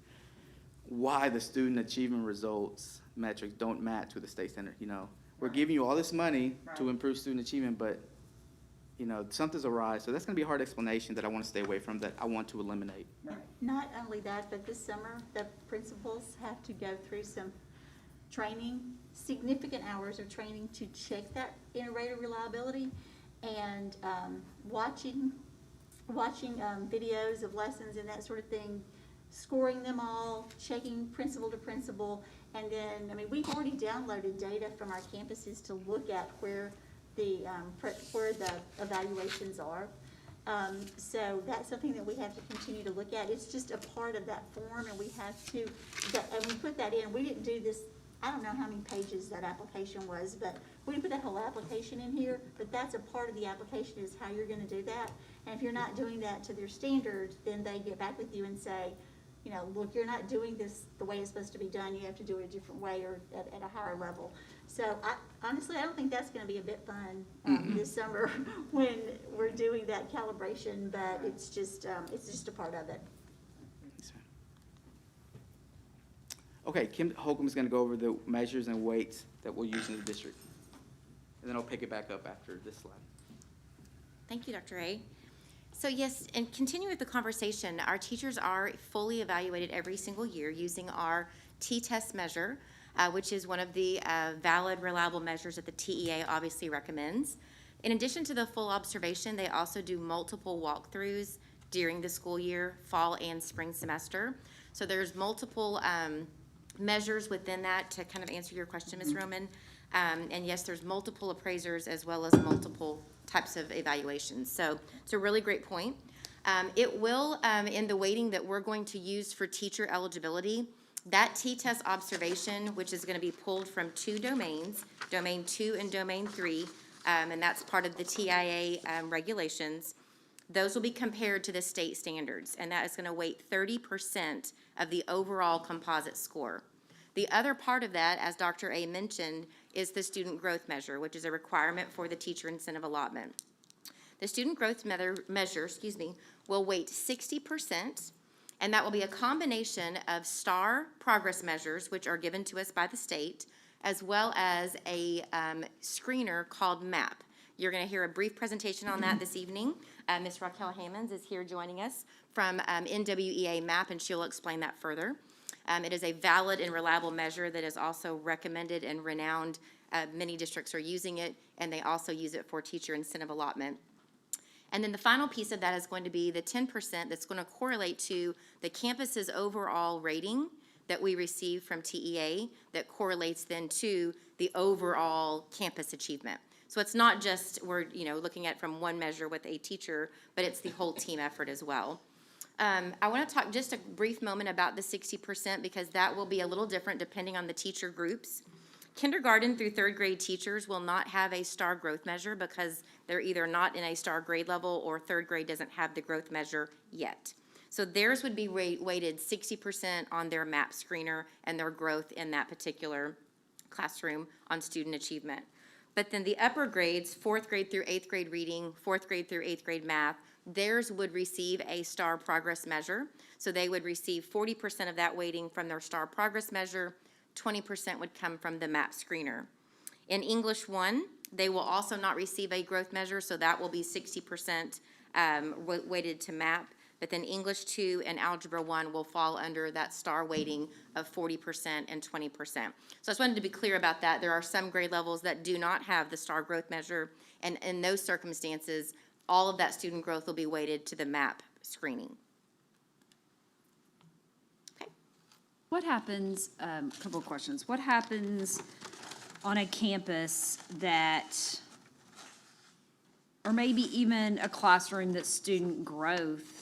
[SPEAKER 4] why the student achievement results metrics don't match with the state standard, We're
[SPEAKER 5] Right.
[SPEAKER 4] giving you all this money to
[SPEAKER 5] Right.
[SPEAKER 4] improve student achievement, but, something's awry. So that's gonna be a hard explanation that I want to stay away from, that I want to eliminate.
[SPEAKER 5] Right.
[SPEAKER 3] Not only that, but this summer, the principals have to go through some training, significant hours of training to check that inter-rater reliability, and watching videos of lessons and that sort of thing, scoring them all, checking principal to principal, and then, we've already downloaded data from our campuses to look at where the evaluations are. So that's something that we have to continue to look at. It's just a part of that form, and we have to, and we put that in. We didn't do this, I don't know how many pages that application was, but we didn't put that whole application in here, but that's a part of the application, is how you're gonna do that. And if you're not doing that to their standards, then they get back with you and say, look, you're not doing this the way it's supposed to be done, you have to do it a different way or at a higher level. So honestly, I don't think that's gonna be a bit fun, this summer when we're doing that calibration, but it's just a part of it.
[SPEAKER 4] Yes, ma'am. Okay, Kim Holcomb is gonna go over the measures and weights that we'll use in the district. And then I'll pick it back up after this slide.
[SPEAKER 8] Thank you, Dr. A. So yes, and continuing with the conversation, our teachers are fully evaluated every single year using our T-test measure, which is one of the valid, reliable measures that the TEA obviously recommends. In addition to the full observation, they also do multiple walkthroughs during the school year, fall and spring semester. So there's multiple measures within that to kind of answer your question, Ms. Roman. And yes, there's multiple appraisers as well as multiple types of evaluations. So it's a really great point. It will, in the weighting that we're going to use for teacher eligibility, that T-test observation, which is going to be pulled from 2 domains, Domain 2 and Domain 3, and that's part of the TIA regulations, those will be compared to the state standards, and that is going to weight 30% of the overall composite score. The other part of that, as Dr. A mentioned, is the student growth measure, which is a requirement for the teacher incentive allotment. The student growth measure, will weight 60%, and that will be a combination of STAR progress measures, which are given to us by the state, as well as a screener called MAP. You're going to hear a brief presentation on that this evening. Ms. Raquel Hammonds is here joining us from NWEA MAP, and she'll explain that further. It is a valid and reliable measure that is also recommended and renowned. Many districts are using it, and they also use it for teacher incentive allotment. And then the final piece of that is going to be the 10% that's going to correlate to the campus's overall rating that we receive from TEA that correlates then to the overall campus achievement. So it's not just we're looking at from one measure with a teacher, but it's the whole team effort as well. I want to talk just a brief moment about the 60% because that will be a little different depending on the teacher groups. Kindergarten through 3rd grade teachers will not have a STAR growth measure because they're either not in a STAR grade level or 3rd grade doesn't have the growth measure yet. So theirs would be weighted 60% on their MAP screener and their growth in that particular classroom on student achievement. But then the upper grades, fourth grade through eighth grade reading, fourth grade through eighth grade math, theirs would receive a STAR progress measure. So they would receive 40% of that weighting from their STAR progress measure, 20% would come from the MAP screener. In English 1, they will also not receive a growth measure, so that will be 60% weighted to MAP. But then English 2 and Algebra 1 will fall under that STAR weighting of 40% and 20%. So I just wanted to be clear about that. There are some grade levels that do not have the STAR growth measure, and in those circumstances, all of that student growth will be weighted to the MAP screening. Okay.
[SPEAKER 1] What happens, a couple of questions. What happens on a campus that, or maybe even a classroom that's student growth?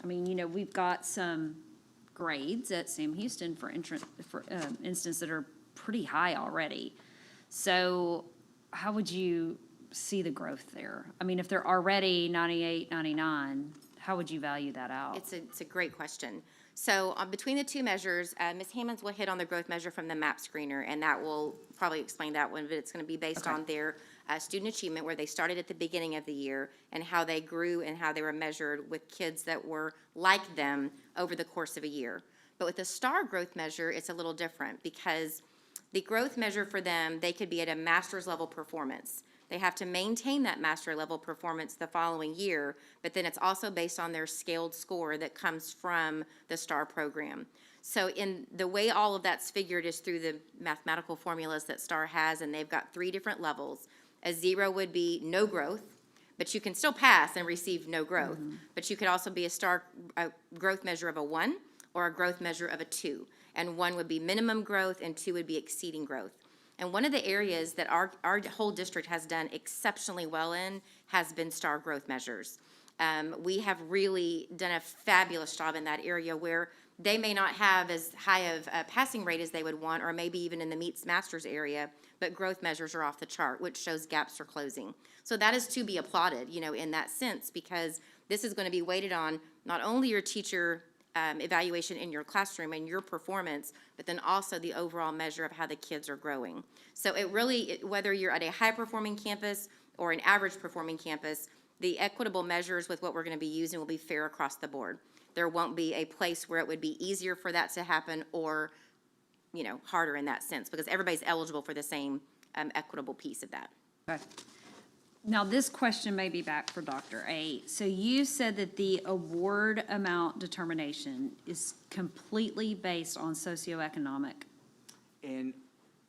[SPEAKER 1] I mean, you know, we've got some grades at Sam Houston, for instance, that are pretty high already. So how would you see the growth there? I mean, if they're already 98, 99, how would you value that out?
[SPEAKER 8] It's a great question. So between the two measures, Ms. Hammonds will hit on the growth measure from the MAP screener, and that will probably explain that one, but it's going to be based on their student achievement, where they started at the beginning of the year, and how they grew and how they were measured with kids that were like them over the course of a year. But with the STAR growth measure, it's a little different, because the growth measure for them, they could be at a master's level performance. They have to maintain that master level performance the following year, but then it's also based on their scaled score that comes from the STAR program. So in the way all of that's figured is through the mathematical formulas that STAR has, and they've got 3 different levels. A 0 would be no growth, but you can still pass and receive no growth. But you could also be a growth measure of a 1 or a growth measure of a 2. And 1 would be minimum growth and 2 would be exceeding growth. And one of the areas that our whole district has done exceptionally well in has been STAR growth measures. We have really done a fabulous job in that area, where they may not have as high of a passing rate as they would want, or maybe even in the meets masters area, but growth measures are off the chart, which shows gaps are closing. So that is to be applauded, you know, in that sense, because this is going to be weighted on not only your teacher evaluation in your classroom and your performance, but then also the overall measure of how the kids are growing. So it really, whether you're at a high-performing campus or an average-performing campus, the equitable measures with what we're going to be using will be fair across the board. There won't be a place where it would be easier for that to happen, or, you know, harder in that sense, because everybody's eligible for the same equitable piece of that.
[SPEAKER 1] Okay. Now, this question may be back for Dr. A. So you said that the award amount determination is completely based on socioeconomic.
[SPEAKER 4] And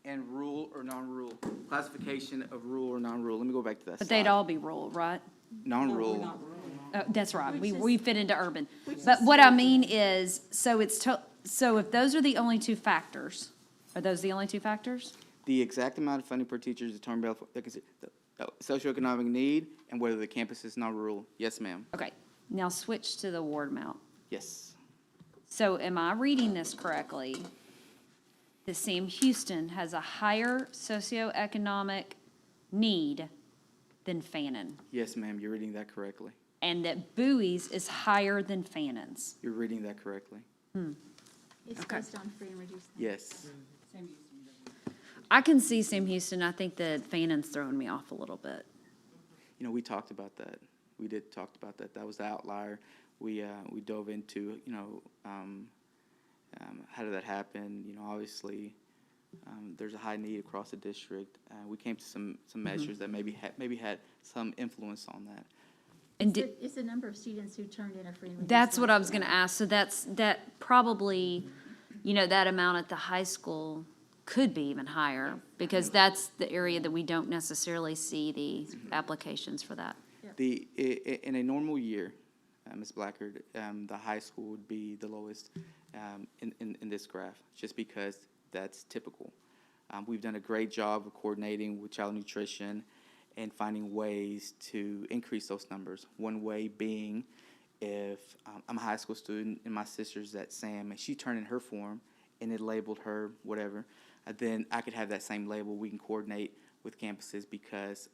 [SPEAKER 4] rural or non-rural, classification of rural or non-rural. Let me go back to that
[SPEAKER 1] But
[SPEAKER 4] slide.
[SPEAKER 1] they'd all be rural, right?
[SPEAKER 4] Non-rural.
[SPEAKER 1] That's right, we fit into urban. But what I mean is, so so if those are the only 2 factors, are those the only 2 factors?
[SPEAKER 4] The exact amount of funding per teacher is determined by the socioeconomic need and whether the campus is non-rural. Yes, ma'am.
[SPEAKER 1] Okay, now switch to the award amount.
[SPEAKER 4] Yes.
[SPEAKER 1] So am I reading this correctly? That Sam Houston has a higher socioeconomic need than Fannin,
[SPEAKER 4] Yes, ma'am. You're reading that correctly.
[SPEAKER 1] and that Bowie's is higher than Fannin's?
[SPEAKER 4] You're reading that correctly.
[SPEAKER 3] It's
[SPEAKER 1] Okay.
[SPEAKER 3] based on free and reduced.
[SPEAKER 4] Yes.
[SPEAKER 1] I can see Sam Houston, I think that Fannin's throwing me off a little bit.
[SPEAKER 4] You know, we talked about that. We did talk about that. That was the outlier. We dove into, you know, how did that happen? You know, obviously, there's a high need across the district. We came to some measures that maybe had some influence on that.
[SPEAKER 1] And
[SPEAKER 3] It's the number of students who turned in a free and reduced.
[SPEAKER 1] that's what I was
[SPEAKER 3] lunch.
[SPEAKER 1] gonna ask, so that probably, you know, that amount at the high school could be even higher, because that's the area that we don't necessarily see the applications for that.
[SPEAKER 4] In a normal year, Ms. Blackard, the high school would be the lowest in this graph, just because that's typical. We've done a great job of coordinating with child nutrition and finding ways to increase those numbers. One way being, if I'm a high school student and my sister's at Sam and she turned in her form and it labeled her whatever, then I could have that same label. We can coordinate with campuses, because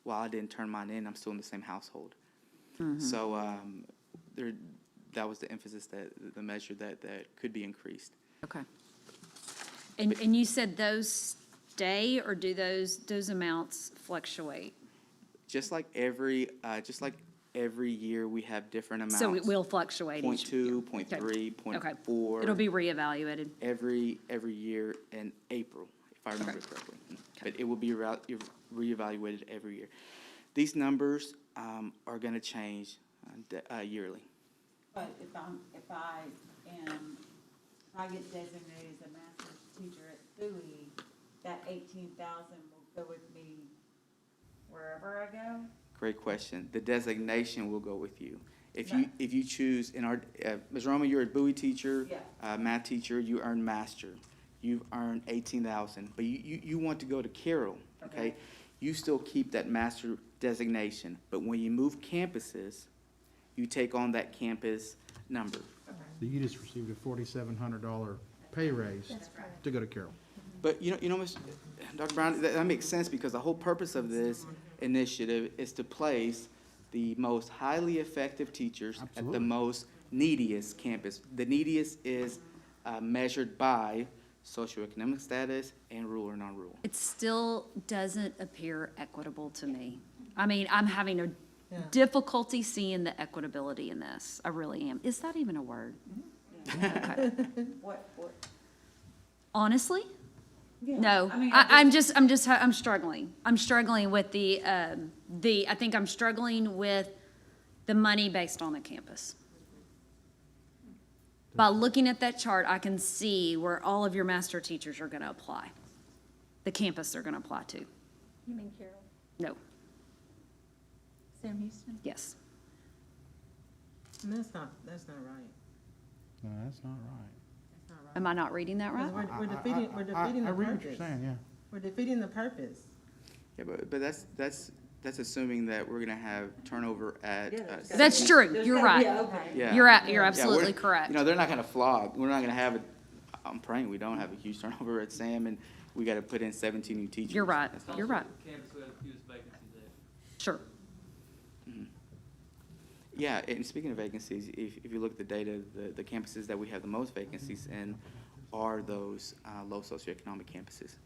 [SPEAKER 4] while I didn't turn mine in, I'm still in the same household. So that was the emphasis, the measure that could be increased.
[SPEAKER 1] Okay. And you said those stay, or do those amounts fluctuate?
[SPEAKER 4] Just like every year, we have different amounts.
[SPEAKER 1] So it will fluctuate each year?
[SPEAKER 4] 0.2, 0.3,
[SPEAKER 1] Okay.
[SPEAKER 4] 0.4.
[SPEAKER 1] It'll be reevaluated.
[SPEAKER 4] Every year in April, if I remember correctly. But it will be reevaluated every year. These numbers are going to change yearly.
[SPEAKER 5] But if I get designated as a master's teacher at Bowie, that 18,000 will go with me wherever I go?
[SPEAKER 4] Great question. The designation will go with you. If you choose in our, Ms. Roma, you're a Bowie teacher,
[SPEAKER 5] Yeah.
[SPEAKER 4] math teacher, you earn master. You've earned 18,000, but you want to go to Carroll, okay? You still keep that master designation, but when you move campuses, you take on that campus number.
[SPEAKER 9] So you just received a $4,700 pay raise to go to Carroll.
[SPEAKER 4] But Dr. Brown, that makes sense because the whole purpose of this initiative is to place the most highly effective teachers at the
[SPEAKER 9] Absolutely.
[SPEAKER 4] most neediest campus. The neediest is measured by socioeconomic status and rural or non-rural.
[SPEAKER 1] It still doesn't appear equitable to me. I mean, I'm having a
[SPEAKER 6] Yeah.
[SPEAKER 1] difficulty seeing the equitability in this. I really am. Is that even a word? Okay.
[SPEAKER 5] What?
[SPEAKER 1] Honestly?
[SPEAKER 5] Yeah.
[SPEAKER 1] No,
[SPEAKER 5] I mean,
[SPEAKER 1] I'm struggling. I'm struggling with I think I'm struggling with the money based on the campus. By looking at that chart, I can see where all of your master teachers are gonna apply. The campus they're gonna apply to.
[SPEAKER 3] You mean Carol?
[SPEAKER 1] No,
[SPEAKER 3] Sam Houston?
[SPEAKER 1] yes.
[SPEAKER 6] And that's not right.
[SPEAKER 9] No, that's not right.
[SPEAKER 6] That's not right.
[SPEAKER 1] Am I not reading that right?
[SPEAKER 6] 'Cause we're defeating the
[SPEAKER 9] I read what you're
[SPEAKER 6] purpose.
[SPEAKER 9] saying, yeah.
[SPEAKER 6] We're defeating the purpose.
[SPEAKER 4] Yeah, but that's assuming that we're gonna have turnover at.
[SPEAKER 1] That's true. You're right.
[SPEAKER 4] Yeah.
[SPEAKER 1] You're
[SPEAKER 4] Yeah,
[SPEAKER 1] absolutely
[SPEAKER 4] we're-
[SPEAKER 1] correct.
[SPEAKER 4] They're not gonna flog. We're not gonna have I'm praying we don't have a huge turnover at Sam, and we gotta put in 17 new teachers.
[SPEAKER 1] You're right.
[SPEAKER 4] That's not-
[SPEAKER 1] You're right.
[SPEAKER 7] Campus we have the fewest vacancies at.
[SPEAKER 1] Sure.
[SPEAKER 4] Yeah, and speaking of vacancies, if you look at the data, the campuses that we have the most vacancies in are those low socioeconomic campuses.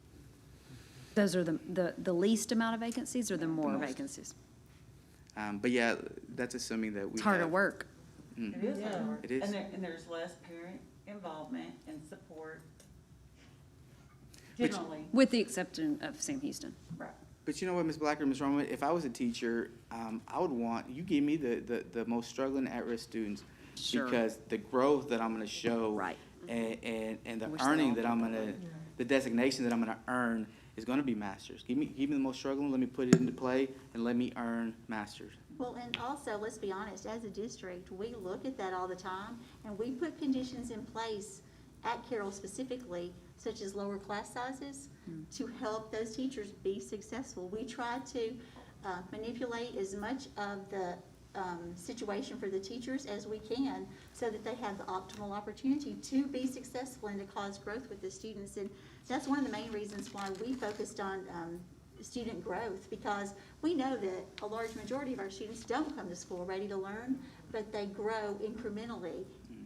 [SPEAKER 1] Those are the least amount of vacancies or the more
[SPEAKER 4] most.
[SPEAKER 1] vacancies?
[SPEAKER 4] But yeah, that's assuming that we have.
[SPEAKER 1] It's harder work.
[SPEAKER 5] It is
[SPEAKER 6] Yeah.
[SPEAKER 5] hard.
[SPEAKER 4] It is.
[SPEAKER 5] And there's less parent involvement and support.
[SPEAKER 4] Which-
[SPEAKER 5] Generally.
[SPEAKER 1] With the exception of Sam Houston.
[SPEAKER 5] Right.
[SPEAKER 4] But you know what, Ms. Blacker, Ms. Roman, if I was a teacher, I would want, you give me the most struggling at-risk students.
[SPEAKER 1] Sure.
[SPEAKER 4] Because the growth that I'm gonna show.
[SPEAKER 1] Right.
[SPEAKER 4] And the
[SPEAKER 1] Wish they
[SPEAKER 4] earning
[SPEAKER 1] all
[SPEAKER 4] that I'm gonna, the designation that I'm gonna earn is gonna be masters. Give me the most struggling, let me put it into play, and let me earn masters.
[SPEAKER 3] Well, and also, let's be honest, as a district, we look at that all the time, and we put conditions in place at Carroll specifically, such as lower class sizes, to help those teachers be successful. We try to manipulate as much of the situation for the teachers as we can, so that they have the optimal opportunity to be successful and to cause growth with the students. And that's one of the main reasons why we focused on student growth, because we know that a large majority of our students don't come to school ready to learn, but they grow incrementally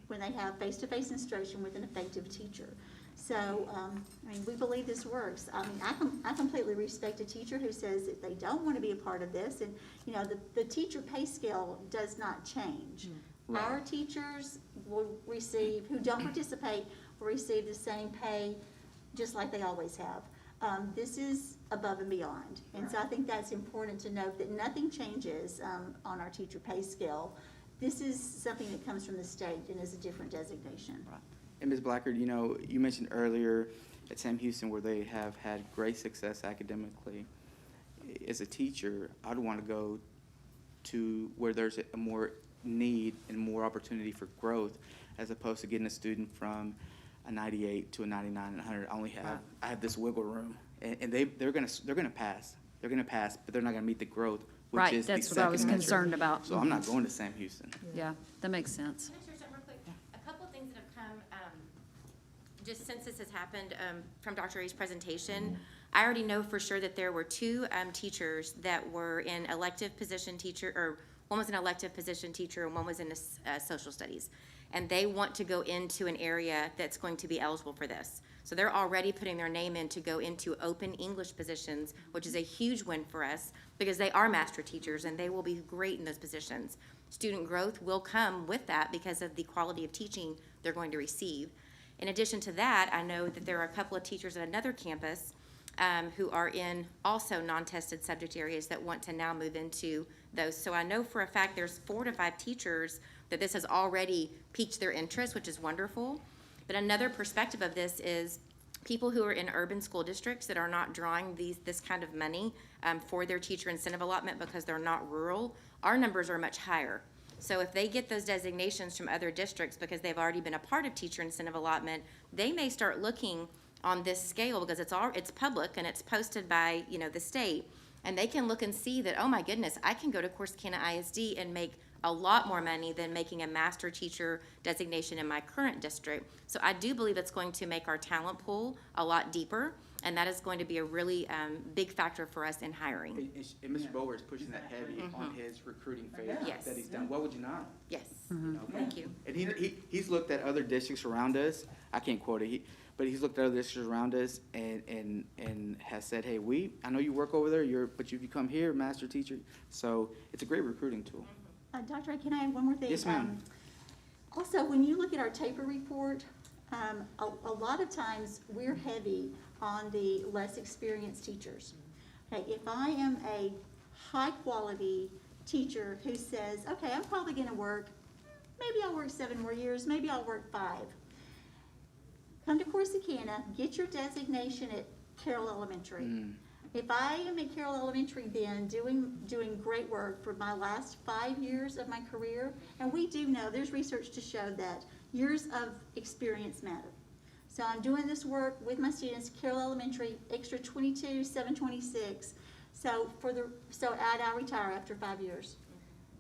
[SPEAKER 3] when they have face-to-face instruction with an effective teacher. So, I mean, we believe this works. I mean, I completely respect a teacher who says that they don't want to be a part of this, and, you know, the teacher pay scale does not change.
[SPEAKER 4] Right.
[SPEAKER 3] Our teachers will receive, who don't participate, will receive the same pay just like they always have. This is above and beyond, and so I think that's important to note, that nothing changes on our teacher pay scale. This is something that comes from the state and is a different designation.
[SPEAKER 4] Right. And Ms. Blackard, you know, you mentioned earlier at Sam Houston where they have had great success academically. As a teacher, I'd want to go to where there's a more need and more opportunity for growth, as opposed to getting a student from a 98 to a 99 and 100. I have this wiggle room, and they're gonna pass. They're gonna pass, but they're not gonna meet the growth, which
[SPEAKER 1] Right,
[SPEAKER 4] is the
[SPEAKER 1] that's what I was
[SPEAKER 4] second metric.
[SPEAKER 1] concerned about.
[SPEAKER 4] So I'm not going to Sam Houston.
[SPEAKER 1] Yeah, that makes sense.
[SPEAKER 8] Can I share something real quick? A couple of things that have come, just since this has happened, from Dr. A's presentation. I already know for sure that there were two teachers that were in elective position teacher, or One was an elective position teacher, and one was in social studies. And they want to go into an area that's going to be eligible for this. So they're already putting their name in to go into open English positions, which is a huge win for us because they are master teachers and they will be great in those positions. Student growth will come with that because of the quality of teaching they're going to receive. In addition to that, I know that there are a couple of teachers at another campus who are in also non-tested subject areas that want to now move into those. So I know for a fact there's 4 to 5 teachers that this has already piqued their interest, which is wonderful. But another perspective of this is people who are in urban school districts that are not drawing this kind of money for their teacher incentive allotment because they're not rural, our numbers are much higher. So if they get those designations from other districts because they've already been a part of teacher incentive allotment, they may start looking on this scale because it's public and it's posted by, the state. And they can look and see that, oh my goodness, I can go to Corsicana ISD and make a lot more money than making a master teacher designation in my current district. So I do believe it's going to make our talent pool a lot deeper, and that is going to be a really big factor for us in hiring.
[SPEAKER 4] And Mr. Bower is pushing that heavy on his recruiting phase
[SPEAKER 8] Yes.
[SPEAKER 4] that he's done. Why would you not?
[SPEAKER 8] Yes,
[SPEAKER 4] know,
[SPEAKER 8] thank you.
[SPEAKER 4] And he's looked at other districts around us. I can't quote it, but he's looked at other districts around us and has said, hey, I know you work over there, but you come here, master teacher. So it's a great recruiting tool.
[SPEAKER 3] Dr. A, can I add one more thing?
[SPEAKER 4] Yes, ma'am.
[SPEAKER 3] Also, when you look at our taper report, a lot of times we're heavy on the less experienced teachers. Okay, if I am a high-quality teacher who says, okay, I'm probably going to work, maybe I'll work 7 more years, maybe I'll work 5. Come to Corsicana, get your designation at Carroll Elementary. If I am at Carroll Elementary then doing great work for my last 5 years of my career, and we do know, there's research to show that years of experience matter. So I'm doing this work with my students, Carroll Elementary, extra 22, 726. So I'll retire after 5 years.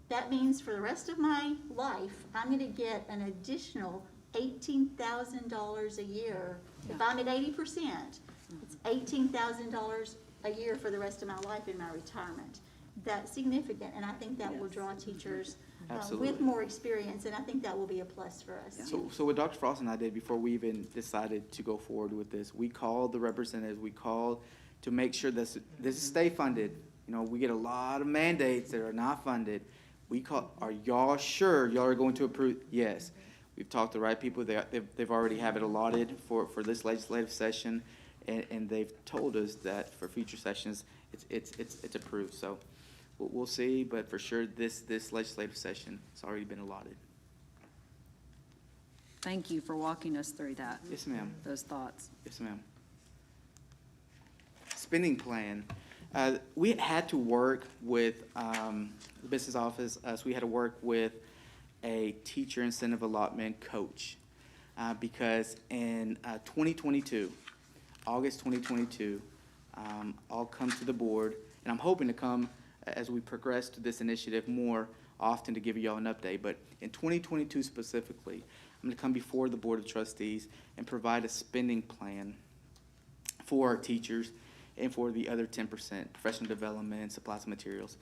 [SPEAKER 3] That means for the rest of my life, I'm gonna get an additional $18,000 a year. If I'm at 80%, it's $18,000 a year for the rest of my life in my retirement. That's significant, and I think that will draw teachers
[SPEAKER 4] Absolutely.
[SPEAKER 3] with more experience, and I think that will be a plus for us.
[SPEAKER 4] So what Dr. Frost and I did before we even decided to go forward with this, we called the representatives, we called to make sure this is state funded. We get a lot of mandates that are not funded. We call, are y'all sure y'all are going to approve? Yes. We've talked to the right people. They've already have it allotted for this legislative session, and they've told us that for future sessions, it's approved. So we'll see, but for sure, this legislative session, it's already been allotted.
[SPEAKER 1] Thank you for walking us through that.
[SPEAKER 4] Yes, ma'am.
[SPEAKER 1] Those thoughts.
[SPEAKER 4] Yes, ma'am. Spending plan. We had to work with the business office, so we had to work with a teacher incentive allotment coach because in 2022, August 2022, I'll come to the board, and I'm hoping to come as we progress to this initiative more often to give y'all an update. But in 2022 specifically, I'm going to come before the Board of Trustees and provide a spending plan for our teachers and for the other 10%, professional development, supplies and materials.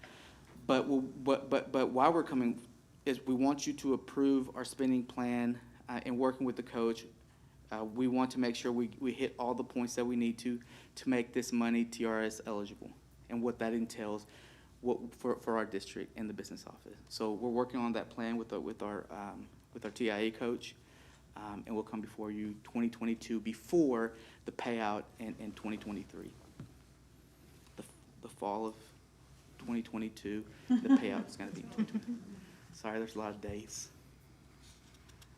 [SPEAKER 4] But why we're coming is we want you to approve our spending plan and working with the coach. We want to make sure we hit all the points that we need to make this money TRS eligible and what that entails for our district and the business office. So we're working on that plan with our TIA coach, and we'll come before you 2022 before the payout in 2023. The fall of 2022, the payout is going to be in 2023. Sorry, there's a lot of dates.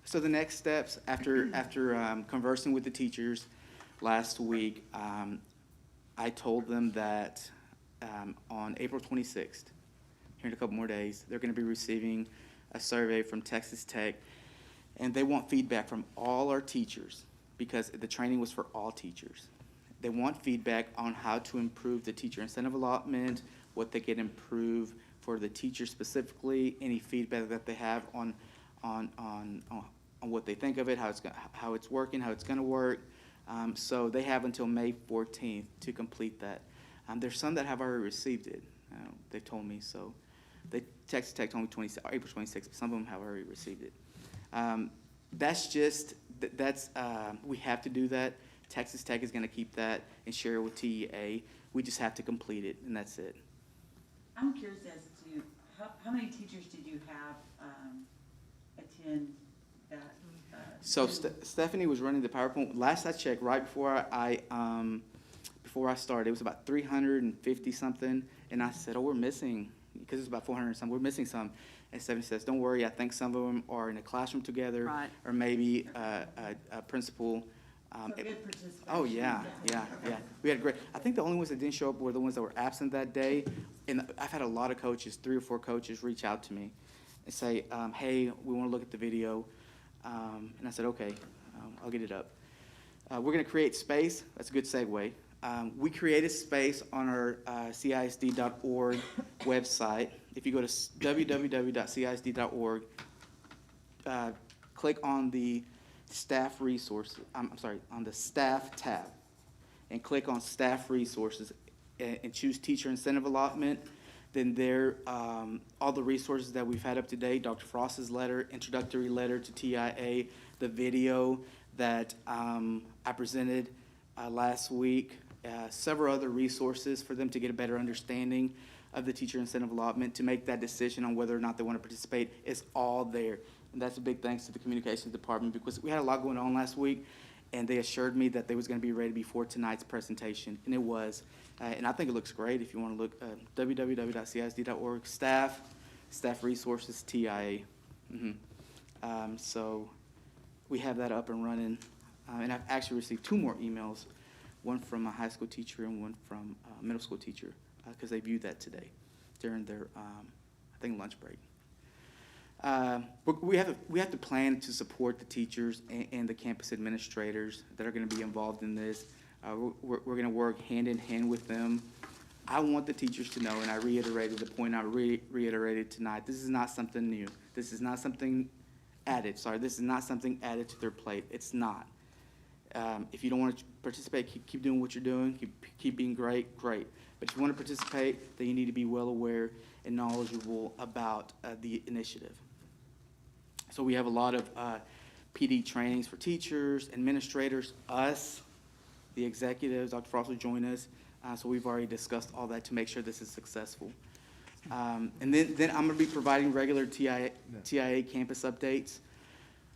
[SPEAKER 4] So the next steps after conversing with the teachers last week, I told them that on April 26th, here in a couple more days, they're going to be receiving a survey from Texas Tech, and they want feedback from all our teachers because the training was for all teachers. They want feedback on how to improve the teacher incentive allotment, what they can improve for the teachers specifically, any feedback that they have on what they think of it, how it's working, how it's going to work. So they have until May 14th to complete that. There's some that have already received it. They told me so. The Texas Tech told me April 26th, some of them have already received it. We have to do that. Texas Tech is gonna keep that and share it with TEA. We just have to complete it, and that's it.
[SPEAKER 5] I'm curious as to, how many teachers did you have, attend that?
[SPEAKER 4] So Stephanie was running the PowerPoint. Last I checked, right before before I started, it was about 350 something, and I said, "Oh, we're missing," because it's about 400 something. We're missing some, and Stephanie says, "Don't worry. I think some of them are in a classroom together,
[SPEAKER 1] Right.
[SPEAKER 4] or maybe a principal."
[SPEAKER 5] So good participation.
[SPEAKER 4] Oh yeah. We had great. I think the only ones that didn't show up were the ones that were absent that day, and I've had a lot of coaches, 3 or 4 coaches, reach out to me and say, "Hey, we want to look at the video." And I said, okay, I'll get it up. We're going to create space. That's a good segue. We created space on our CISD.org website. If you go to www.cisd.org, click on the staff resources, on the staff tab, and click on staff resources and choose teacher incentive allotment. Then there, all the resources that we've had up to date, Dr. Frost's letter, introductory letter to TIA, the video that I presented last week, several other resources for them to get a better understanding of the teacher incentive allotment, to make that decision on whether or not they want to participate, is all there. And that's a big thanks to the communications department, because we had a lot going on last week, and they assured me that they was going to be ready before tonight's presentation, and it was. And I think it looks great. If you want to look, www.cisd.org, staff resources, TIA. So we have that up and running. And I've actually received 2 more emails, one from a high school teacher and one from a middle school teacher, because they viewed that today during their, I think, lunch break. We have to plan to support the teachers and the campus administrators that are going to be involved in this. We're going to work hand in hand with them. I want the teachers to know, and I reiterated the point I reiterated tonight, this is not something new. This is not something added. This is not something added to their plate. It's not. If you don't want to participate, keep doing what you're doing. Keep being great. But if you want to participate, then you need to be well aware and knowledgeable about the initiative. So we have a lot of PD trainings for teachers, administrators, us, the executives. Dr. Frost will join us. So we've already discussed all that to make sure this is successful. And then I'm going to be providing regular TIA campus updates.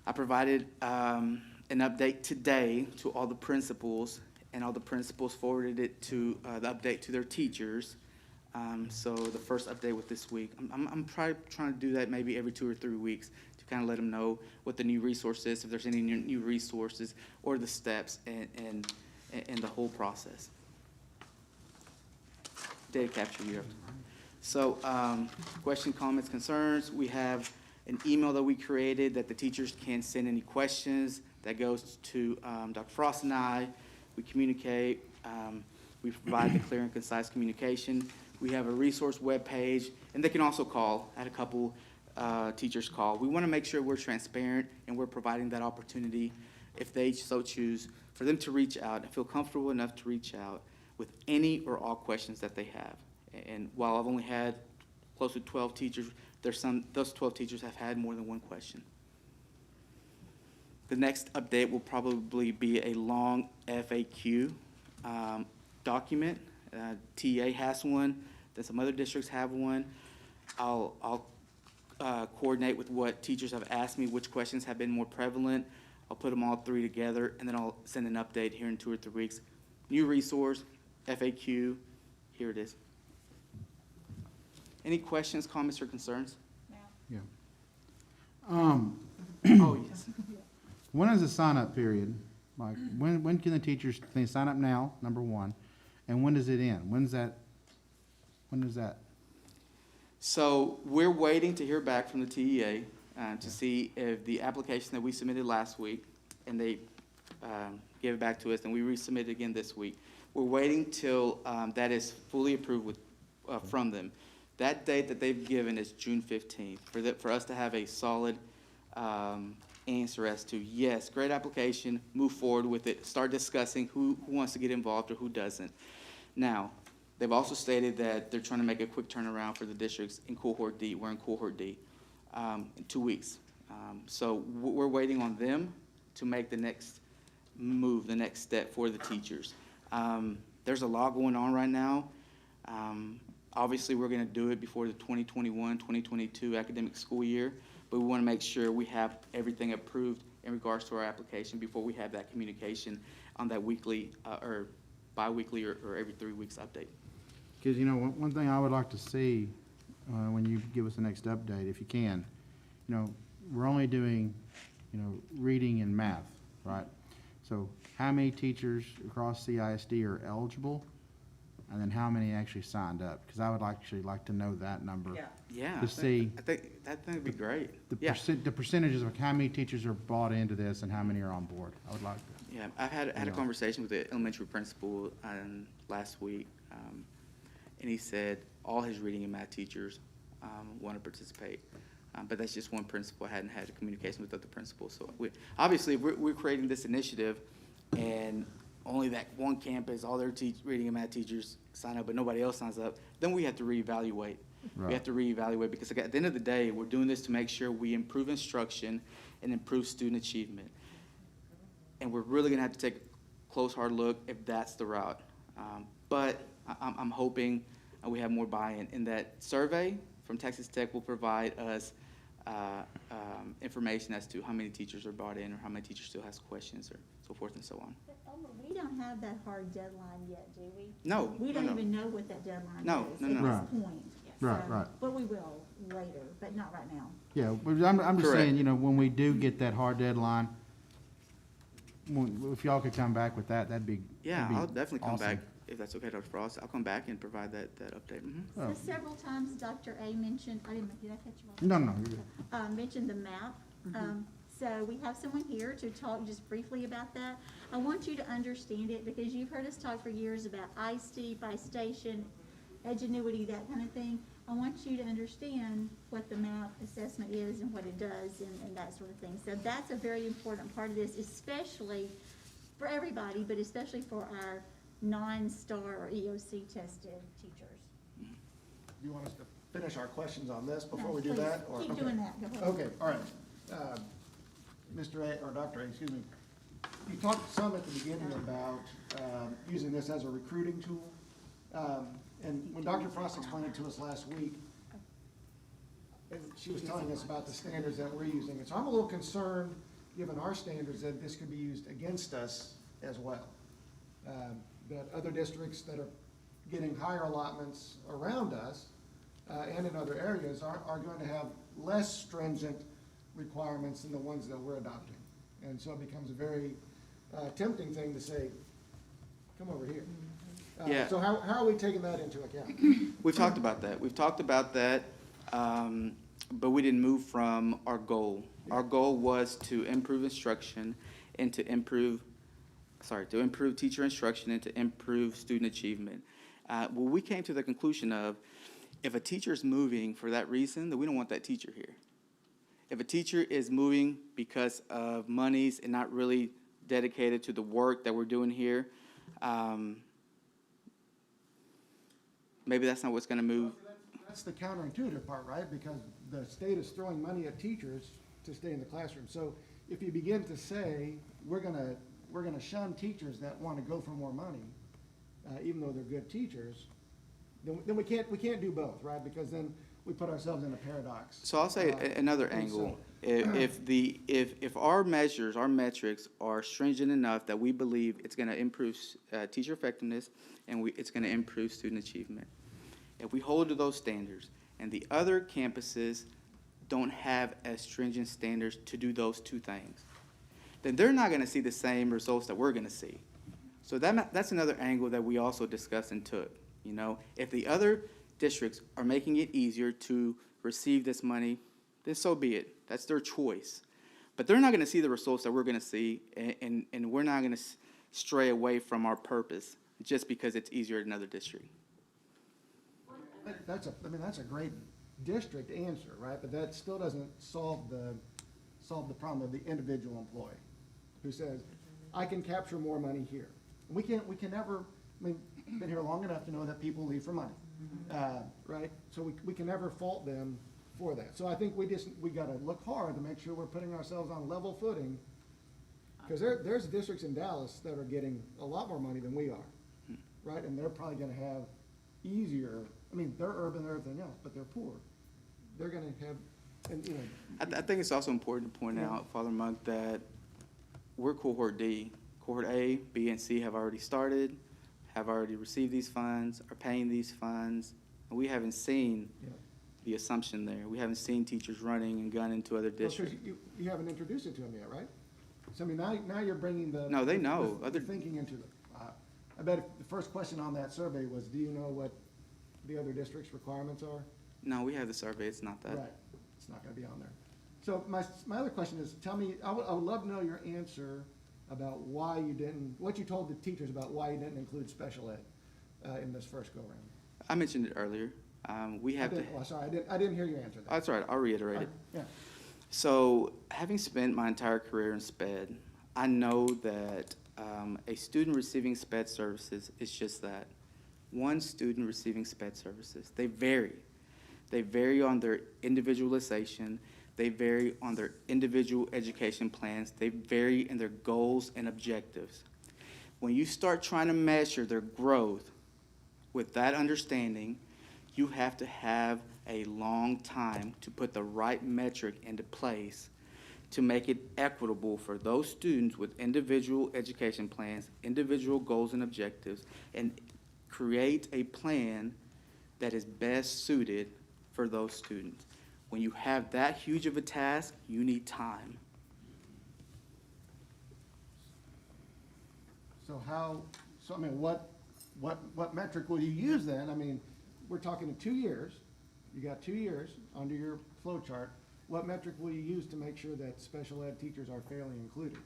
[SPEAKER 4] I provided an update today to all the principals, and all the principals forwarded it to the update to their teachers. So the first update was this week. I'm trying to do that maybe every 2 or 3 weeks to kind of let them know what the new resource is, if there's any new resources, or the steps and the whole process. Data capture year. So questions, comments, concerns. We have an email that we created that the teachers can send any questions. That goes to Dr. Frost and I. We communicate. We provide the clear and concise communication. We have a resource webpage, and they can also call. I had a couple teachers call. We want to make sure we're transparent and we're providing that opportunity, if they so choose, for them to reach out and feel comfortable enough to reach out with any or all questions that they have. And while I've only had close to 12 teachers, those 12 teachers have had more than one question. The next update will probably be a long FAQ document. TA has one, then some other districts have one. I'll coordinate with what teachers have asked me, which questions have been more prevalent. I'll put them all 3 together, and then I'll send an update here in 2 or 3 weeks. New resource, FAQ, here it is. Any questions, comments, or concerns?
[SPEAKER 9] Yeah.
[SPEAKER 4] Oh, yes.
[SPEAKER 9] When is the sign-up period? Like, when can the teachers, they sign up now, number 1, and when does it end? When does that?
[SPEAKER 4] So we're waiting to hear back from the TEA to see if the application that we submitted last week, and they gave it back to us, and we resubmitted again this week. We're waiting till that is fully approved from them. That date that they've given is June 15th, for us to have a solid answer as to, yes, great application, move forward with it, start discussing who wants to get involved or who doesn't. Now, They've also stated that they're trying to make a quick turnaround for the districts in cohort D. We're in cohort D, in 2 weeks. So we're waiting on them to make the next move, the next step for the teachers. There's a lot going on right now. Obviously, we're going to do it before the 2021-2022 academic school year, but we want to make sure we have everything approved in regards to our application before we have that communication on that weekly or bi-weekly or every 3 weeks update.
[SPEAKER 9] Because, you know, one thing I would like to see when you give us the next update, if you can, you know, we're only doing, you know, reading and math, right? So how many teachers across CISD are eligible? And then how many actually signed up? Because I would actually like to know that number.
[SPEAKER 5] Yeah.
[SPEAKER 4] Yeah,
[SPEAKER 9] To see
[SPEAKER 4] I think that would be great.
[SPEAKER 9] the
[SPEAKER 4] Yeah.
[SPEAKER 9] the percentages of how many teachers are bought into this and how many are on board. I would like to.
[SPEAKER 4] Yeah, I had a
[SPEAKER 9] Yeah.
[SPEAKER 4] conversation with the elementary principal last week, and he said all his reading and math teachers want to participate. But that's just one principal. I hadn't had a communication with other principals. So obviously, we're creating this initiative, and only that one campus, all their reading and math teachers sign up, but nobody else signs up, then we have to reevaluate. We
[SPEAKER 9] Right.
[SPEAKER 4] have to reevaluate because at the end of the day, we're doing this to make sure we improve instruction and improve student achievement. And we're really gonna have to take a close, hard look if that's the route. But I'm hoping we have more buy-in. In that survey from Texas Tech will provide us information as to how many teachers are bought in or how many teachers still has questions or so forth and so on.
[SPEAKER 3] But Elmer, we don't have that hard deadline yet, do we?
[SPEAKER 4] No,
[SPEAKER 3] We
[SPEAKER 4] no,
[SPEAKER 3] don't
[SPEAKER 4] no.
[SPEAKER 3] even know what that deadline
[SPEAKER 4] No,
[SPEAKER 3] is
[SPEAKER 4] no,
[SPEAKER 3] at
[SPEAKER 4] no.
[SPEAKER 3] this
[SPEAKER 9] Right.
[SPEAKER 3] point.
[SPEAKER 9] Right,
[SPEAKER 3] So-
[SPEAKER 9] right.
[SPEAKER 3] But we will later, but not right now.
[SPEAKER 9] Yeah, but I'm just
[SPEAKER 4] Correct.
[SPEAKER 9] saying, you know, when we do get that hard deadline, if y'all could come back with that, that'd be.
[SPEAKER 4] Yeah,
[SPEAKER 9] that'd be
[SPEAKER 4] I'll definitely come
[SPEAKER 9] awesome.
[SPEAKER 4] back, if that's okay, Dr. Frost. I'll come back and provide that update. Mhm.
[SPEAKER 9] Oh.
[SPEAKER 3] So several times Dr. A mentioned, did I catch you off?
[SPEAKER 9] No, no, you're good.
[SPEAKER 3] Mentioned the map. So we have someone here to talk just briefly about that. I want you to understand it because you've heard us talk for years about ISD, by station, edgenuity, that kind of thing. I want you to understand what the map assessment is and what it does and that sort of thing. So that's a very important part of this, especially for everybody, but especially for our non-STAR or EOC tested teachers.
[SPEAKER 2] Do you want us to finish our questions on this before
[SPEAKER 3] No,
[SPEAKER 2] we do
[SPEAKER 3] please,
[SPEAKER 2] that? or-
[SPEAKER 3] keep
[SPEAKER 2] okay.
[SPEAKER 3] doing that. Go ahead.
[SPEAKER 2] Okay, all right. Mr. A, or Dr. A, excuse me, you talked some at the beginning about using this as a recruiting tool. And when Dr. Frost explained it to us last week, and she was telling us about the standards that we're using. And so I'm a little concerned, given our standards, that this could be used against us as well. That other districts that are getting higher allotments around us and in other areas are going to have less stringent requirements than the ones that we're adopting. And so it becomes a very tempting thing to say, come over here.
[SPEAKER 4] Yeah.
[SPEAKER 2] So how are we taking that into account?
[SPEAKER 4] We've talked about that. But we didn't move from our goal. Our goal was to improve instruction and to improve teacher instruction and to improve student achievement. Well, we came to the conclusion of, if a teacher is moving for that reason, then we don't want that teacher here. If a teacher is moving because of monies and not really dedicated to the work that we're doing here, maybe that's not what's gonna move.
[SPEAKER 2] That's the counterintuitive part, right? Because the state is throwing money at teachers to stay in the classroom. So if you begin to say, we're gonna shun teachers that want to go for more money, even though they're good teachers, then we can't do both, right? Because then we put ourselves in a paradox.
[SPEAKER 4] So I'll say another
[SPEAKER 2] and
[SPEAKER 4] angle.
[SPEAKER 2] so-
[SPEAKER 4] If our measures, our metrics are stringent enough that we believe it's gonna improve teacher effectiveness and it's gonna improve student achievement. If we hold to those standards and the other campuses don't have as stringent standards to do those two things, then they're not gonna see the same results that we're gonna see. So that's another angle that we also discussed and took, you know? If the other districts are making it easier to receive this money, then so be it. That's their choice. But they're not gonna see the results that we're gonna see, and we're not gonna stray away from our purpose just because it's easier in another district.
[SPEAKER 2] That's a great district answer, right? But that still doesn't solve the problem of the individual employee who says, I can capture more money here. We can never I mean, been here long enough to know that people leave for money, right? So we can never fault them for that. So I think we gotta look hard to make sure we're putting ourselves on level footing. Because there's districts in Dallas that are getting a lot more money than we are, right? And they're probably gonna have easier, I mean, they're urban and everything else, but they're poor. They're gonna have, and, you know.
[SPEAKER 4] I think it's also important to point
[SPEAKER 2] Yeah.
[SPEAKER 4] out, Father Monk, that we're cohort D. Cohort A, B, and C have already started, have already received these funds, are paying these funds, and we haven't seen
[SPEAKER 2] Yeah.
[SPEAKER 4] the assumption there. We haven't seen teachers running and gunning to other
[SPEAKER 2] Well, 'cause
[SPEAKER 4] districts.
[SPEAKER 2] you haven't introduced it to them yet, right? So I mean, now you're bringing the.
[SPEAKER 4] No, they know.
[SPEAKER 2] the
[SPEAKER 4] Other-
[SPEAKER 2] thinking into the, I bet if the first question on that survey was, do you know what the other district's requirements are?
[SPEAKER 4] No, we have the survey, it's not that.
[SPEAKER 2] Right, it's not gonna be on there. So my other question is, tell me, I would love to know your answer about why you didn't, what you told the teachers about why you didn't include special ed in this first go-around.
[SPEAKER 4] I mentioned it earlier. We have to,
[SPEAKER 2] Sorry, I didn't hear you answer that.
[SPEAKER 4] that's all right, I'll reiterate it.
[SPEAKER 2] Yeah,
[SPEAKER 4] So, having spent my entire career in SPED, I know that a student receiving SPED services is just that. One student receiving SPED services. They vary. They vary on their individualization. They vary on their individual education plans. They vary in their goals and objectives. When you start trying to measure their growth with that understanding, you have to have a long time to put the right metric into place to make it equitable for those students with individual education plans, individual goals and objectives, and create a plan that is best suited for those students. When you have that huge of a task, you need time.
[SPEAKER 2] so I mean, what metric will you use then? I mean, we're talking 2 years, you got 2 years under your flow chart. What metric will you use to make sure that special ed teachers are fairly included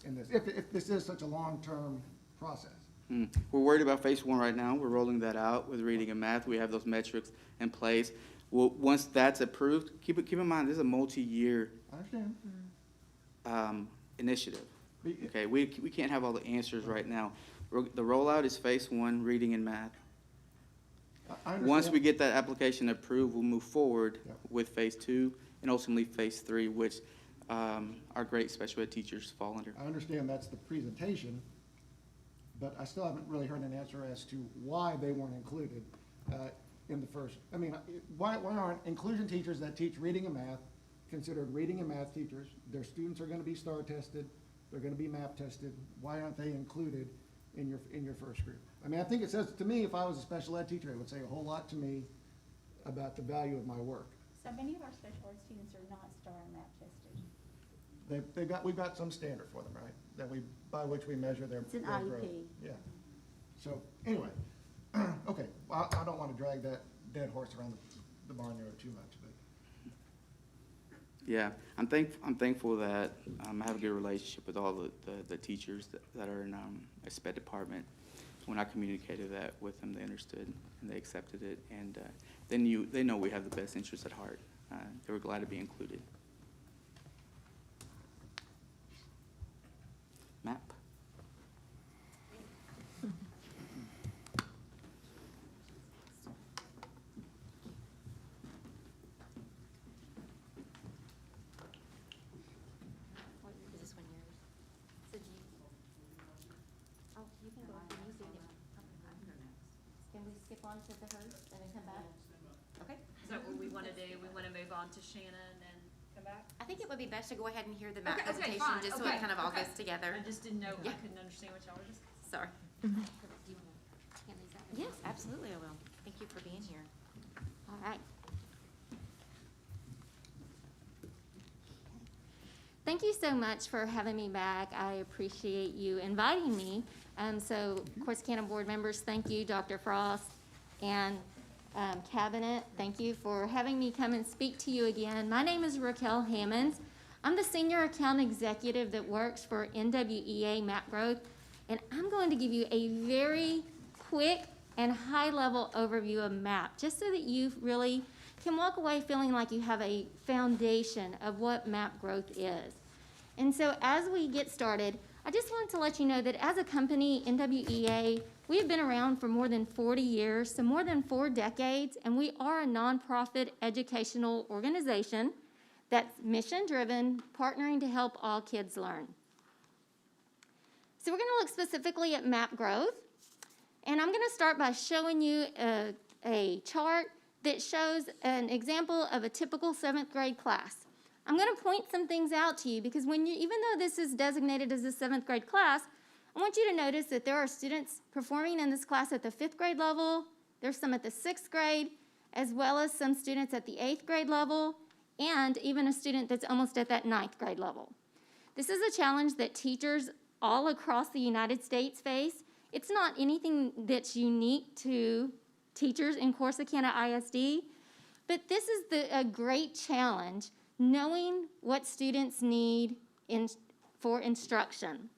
[SPEAKER 2] in this, if this is such a long-term process?
[SPEAKER 4] We're worried about phase one right now. We're rolling that out with reading and math. We have those metrics in place. Well, once that's approved, keep in mind, this is a multi-year
[SPEAKER 2] I understand.
[SPEAKER 4] initiative.
[SPEAKER 2] But-
[SPEAKER 4] Okay, we can't have all the answers right now. The rollout is phase one, reading and math.
[SPEAKER 2] I
[SPEAKER 4] Once
[SPEAKER 2] understand.
[SPEAKER 4] we get that application approved, we'll move forward
[SPEAKER 2] Yep.
[SPEAKER 4] with phase two and ultimately phase three, which our great special ed teachers fall under.
[SPEAKER 2] I understand that's the presentation, but I still haven't really heard an answer as to why they weren't included in the first. I mean, why aren't inclusion teachers that teach reading and math considered reading and math teachers? Their students are gonna be STAR tested, they're gonna be MAP tested. Why aren't they included in your first group? I mean, I think it says, to me, if I was a special ed teacher, it would say a whole lot to me about the value of my work.
[SPEAKER 10] So many of our special ed students are not STAR and MAP tested.
[SPEAKER 2] We've got some standard for them, right? By which we measure their
[SPEAKER 10] It's an
[SPEAKER 2] their growth.
[SPEAKER 10] IEP.
[SPEAKER 2] Yeah. So, anyway, okay, well, I don't wanna drag that dead horse around the barnyard too much, but.
[SPEAKER 4] Yeah, I'm thankful that I have a good relationship with all the teachers that are in a SPED department. When I communicated that with them, they understood and they accepted it, and they know we have the best interests at heart. They were glad to be included. MAP.
[SPEAKER 8] Is this one yours? So do you? Oh, you can go, can you see it? Can we skip on to the hers and then come back? Okay.
[SPEAKER 1] Is that what we want to do? We want to move on to Shannon and come back?
[SPEAKER 8] I think it would be best to go ahead and hear the map
[SPEAKER 1] Okay, okay,
[SPEAKER 8] presentation,
[SPEAKER 1] fine,
[SPEAKER 8] just so it
[SPEAKER 1] okay,
[SPEAKER 8] kind of all
[SPEAKER 1] okay.
[SPEAKER 8] goes together.
[SPEAKER 1] I just didn't know, I
[SPEAKER 8] Yeah.
[SPEAKER 1] couldn't understand what y'all were discussing.
[SPEAKER 8] Sorry. Yes, absolutely I will. Thank you for being here.
[SPEAKER 10] All right. Thank you so much for having me back. I appreciate you inviting me. So Corsicana board members, thank you, Dr. Frost, and Cabinet, thank you for having me come and speak to you again. My name is Raquel Hammonds. I'm the Senior Account Executive that works for NWEA MAP Growth, and I'm going to give you a very quick and high-level overview of MAP, just so that you really can walk away feeling like you have a foundation of what MAP growth is. And so as we get started, I just wanted to let you know that as a company, NWEA, we have been around for more than 40 years, so more than 4 decades, and we are a nonprofit educational organization that's mission-driven, partnering to help all kids learn. So we're going to look specifically at map growth, and I'm going to start by showing you a chart that shows an example of a typical 7th grade class. I'm going to point some things out to you because even though this is designated as a 7th grade class, I want you to notice that there are students performing in this class at the 5th grade level, there's some at the 6th grade, as well as some students at the 8th grade level, and even a student that's almost at that 9th grade level. This is a challenge that teachers all across the United States face. It's not anything that's unique to teachers in Corsicana ISD, but this is a great challenge, knowing what students need for instruction,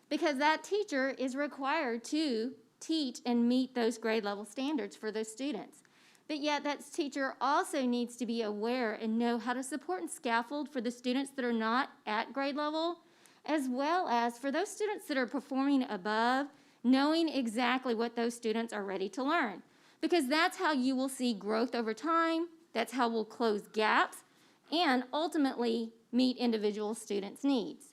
[SPEAKER 10] because that teacher is required to teach and meet those grade level standards for those students. But yet that teacher also needs to be aware and know how to support and scaffold for the students that are not at grade level, as well as for those students that are performing above, knowing exactly what those students are ready to learn. Because that's how you will see growth over time, that's how we'll close gaps, and ultimately meet individual students' needs.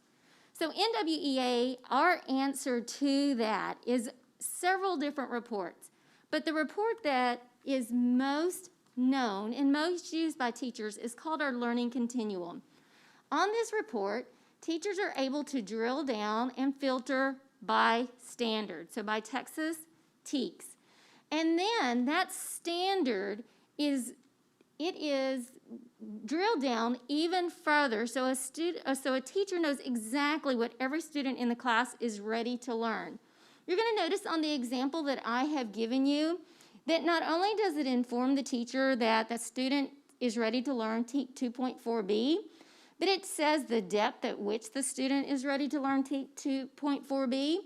[SPEAKER 10] So NWEA, our answer to that is several different reports. But the report that is most known and most used by teachers is called our Learning Continuum. On this report, teachers are able to drill down and filter by standard, so by Texas TEKS. And then that standard is drilled down even further so a teacher knows exactly what every student in the class is ready to learn. You're going to notice on the example that I have given you that not only does it inform the teacher that the student is ready to learn TEK 2.4b, but it says the depth at which the student is ready to learn TEK 2.4b.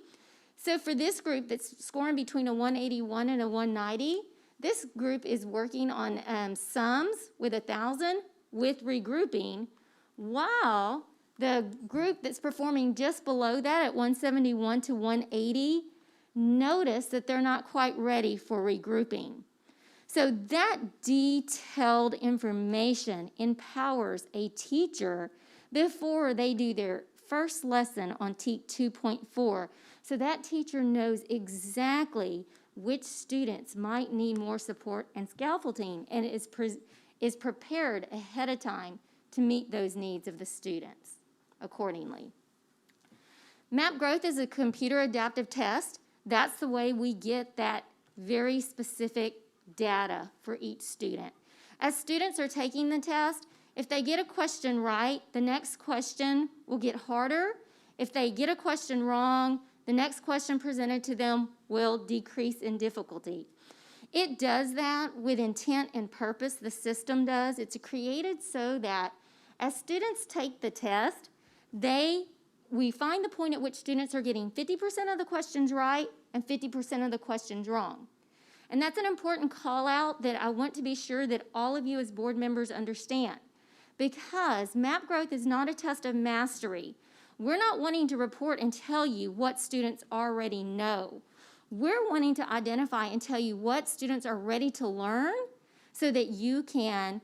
[SPEAKER 10] So for this group that's scoring between a 181 and a 190, this group is working on sums with 1,000 with regrouping, while the group that's performing just below that at 171 to 180, notice that they're not quite ready for regrouping. So that detailed information empowers a teacher before they do their first lesson on TEK 2.4. So that teacher knows exactly which students might need more support and scaffolding and is prepared ahead of time to meet those needs of the students accordingly. Map growth is a computer adaptive test. That's the way we get that very specific data for each student. As students are taking the test, if they get a question right, the next question will get harder. If they get a question wrong, the next question presented to them will decrease in difficulty. It does that with intent and purpose, the system does. It's created so that as students take the test, we find the point at which students are getting 50% of the questions right and 50% of the questions wrong. And that's an important call out that I want to be sure that all of you as board members understand. Because map growth is not a test of mastery. We're not wanting to report and tell you what students already know. We're wanting to identify and tell you what students are ready to learn so that you can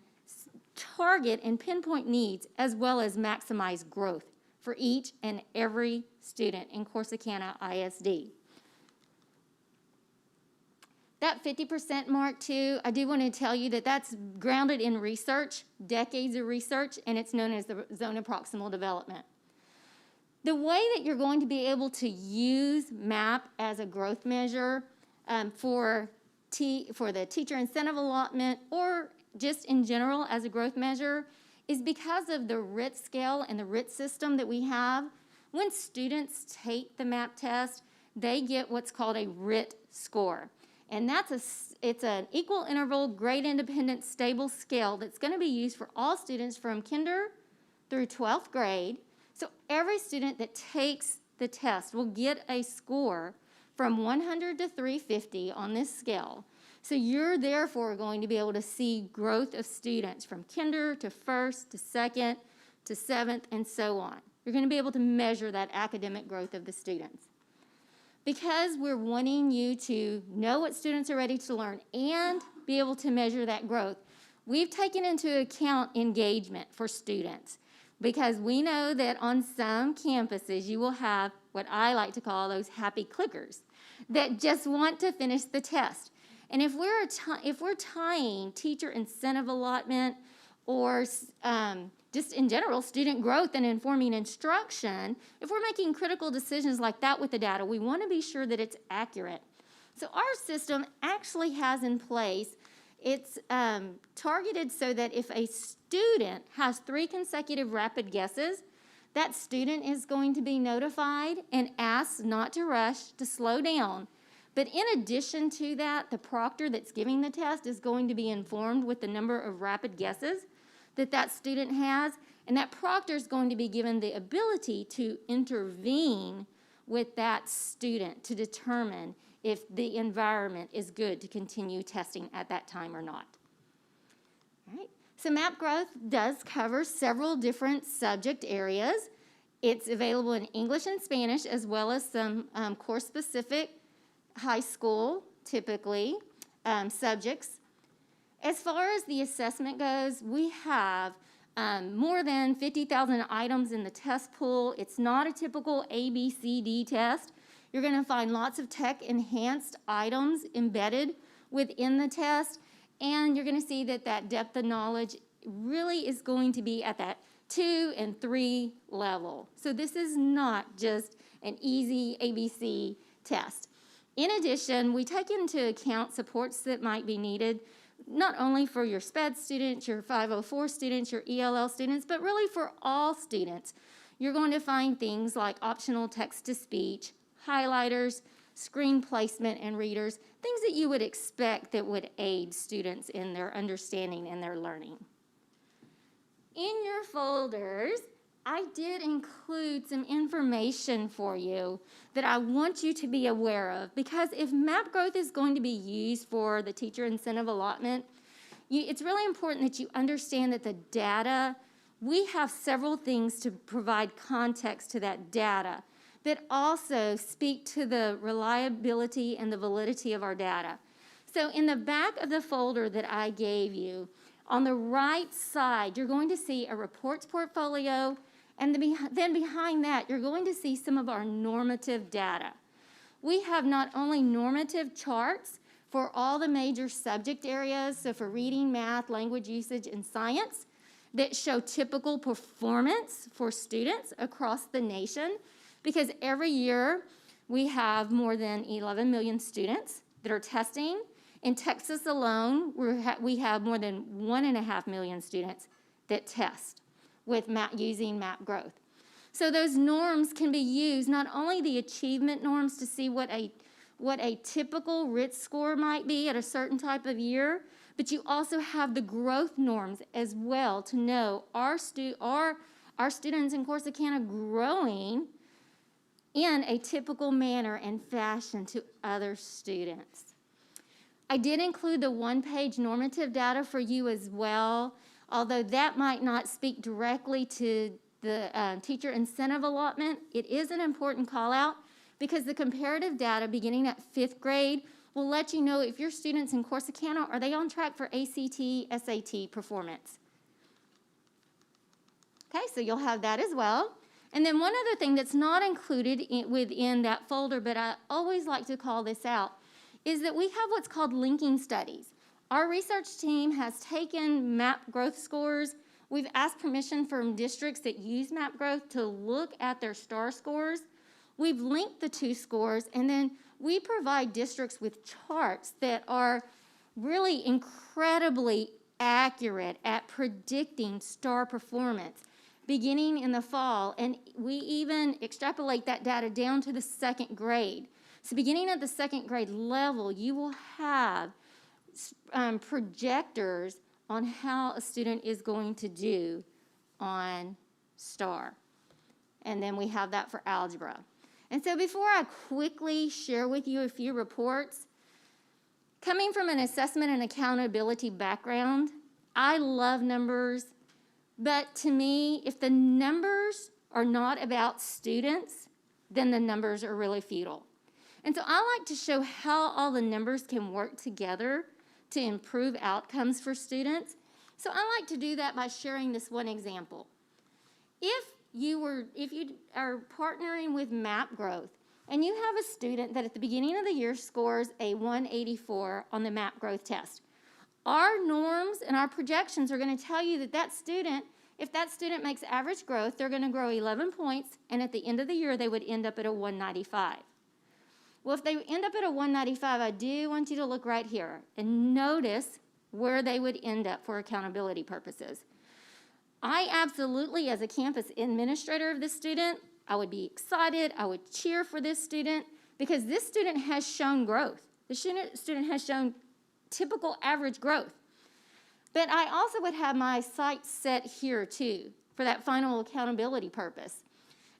[SPEAKER 10] target and pinpoint needs as well as maximize growth for each and every student in Corsicana ISD. That 50% mark too, I do want to tell you that that's grounded in research, decades of research, and it's known as the zone of proximal development. The way that you're going to be able to use MAP as a growth measure for the teacher incentive allotment or just in general as a growth measure is because of the RIT scale and the RIT system that we have. When students take the MAP test, they get what's called a RIT score. And it's an equal interval, grade independent, stable scale that's going to be used for all students from kinder through 12th grade. So every student that takes the test will get a score from 100 to 350 on this scale. So you're therefore going to be able to see growth of students from kinder to first to second to seventh and so on. you're going to be able to measure that academic growth of the students. Because we're wanting you to know what students are ready to learn and be able to measure that growth, we've taken into account engagement for students, because we know that on some campuses you will have what I like to call those happy clickers that just want to finish the test. And if we're tying teacher incentive allotment or just in general student growth and informing instruction, if we're making critical decisions like that with the data, we want to be sure that it's accurate. So our system actually has in place, it's targeted so that if a student has 3 consecutive rapid guesses, that student is going to be notified and asked not to rush, to slow down. But in addition to that, the proctor that's giving the test is going to be informed with the number of rapid guesses that student has, and that proctor is going to be given the ability to intervene with that student to determine if the environment is good to continue testing at that time or not. All right. So MAP growth does cover several different subject areas. It's available in English and Spanish, as well as some course-specific high school, typically, subjects. As far as the assessment goes, we have more than 50,000 items in the test pool. It's not a typical ABCD test. You're going to find lots of tech-enhanced items embedded within the test, and you're going to see that that depth of knowledge really is going to be at that 2 and 3 level. So this is not just an easy ABC test. In addition, we take into account supports that might be needed, not only for your SPED students, your 504 students, your ELL students, but really for all students. You're going to find things like optional text-to-speech, highlighters, screen placement, and readers, things that you would expect that would aid students in their understanding and their learning. In your folders, I did include some information for you that I want you to be aware of, because if MAP growth is going to be used for the teacher incentive allotment, it's really important that you understand that the data, we have several things to provide context to that data that also speak to the reliability and the validity of our data. So in the back of the folder that I gave you, on the right side, you're going to see a reports portfolio, and then behind that, you're going to see some of our normative data. We have not only normative charts for all the major subject areas, so for reading, math, language usage, and science, that show typical performance for students across the nation, because every year we have more than 11 million students that are testing. In Texas alone, we have more than 1.5 million students that test with using MAP growth. So those norms can be used, not only the achievement norms to see what a typical RIT score might be at a certain type of year, but you also have the growth norms as well to know are our students in Corsicana growing in a typical manner and fashion to other students. I did include the one-page normative data for you as well, although that might not speak directly to the teacher incentive allotment. It is an important call-out because the comparative data beginning at 5th grade will let you know if your students in Corsicana, are they on track for ACT, SAT performance. Okay, so you'll have that as well. And then one other thing that's not included within that folder, but I always like to call this out, is that we have what's called linking studies. Our research team has taken MAP growth scores. We've asked permission from districts that use MAP growth to look at their STAR scores. We've linked the 2 scores, and then we provide districts with charts that are really incredibly accurate at predicting STAR performance beginning in the fall, and we even extrapolate that data down to the 2nd grade. So beginning at the 2nd grade level, you will have projectors on how a student is going to do on STAR. And then we have that for algebra. And so before I quickly share with you a few reports, coming from an assessment and accountability background, I love numbers, but to me, if the numbers are not about students, then the numbers are really futile. And so I like to show how all the numbers can work together to improve outcomes for students. So I like to do that by sharing this one example. If you are partnering with MAP Growth and you have a student that at the beginning of the year scores a 184 on the MAP Growth test, our norms and our projections are going to tell you that that student, if that student makes average growth, they're going to grow 11 points, and at the end of the year, they would end up at a 195. Well, if they end up at a 195, I do want you to look right here and notice where they would end up for accountability purposes. I absolutely, as a campus administrator of this student, I would be excited, I would cheer for this student, because this student has shown growth. The student has shown typical average growth. But I also would have my sights set here too for that final accountability purpose.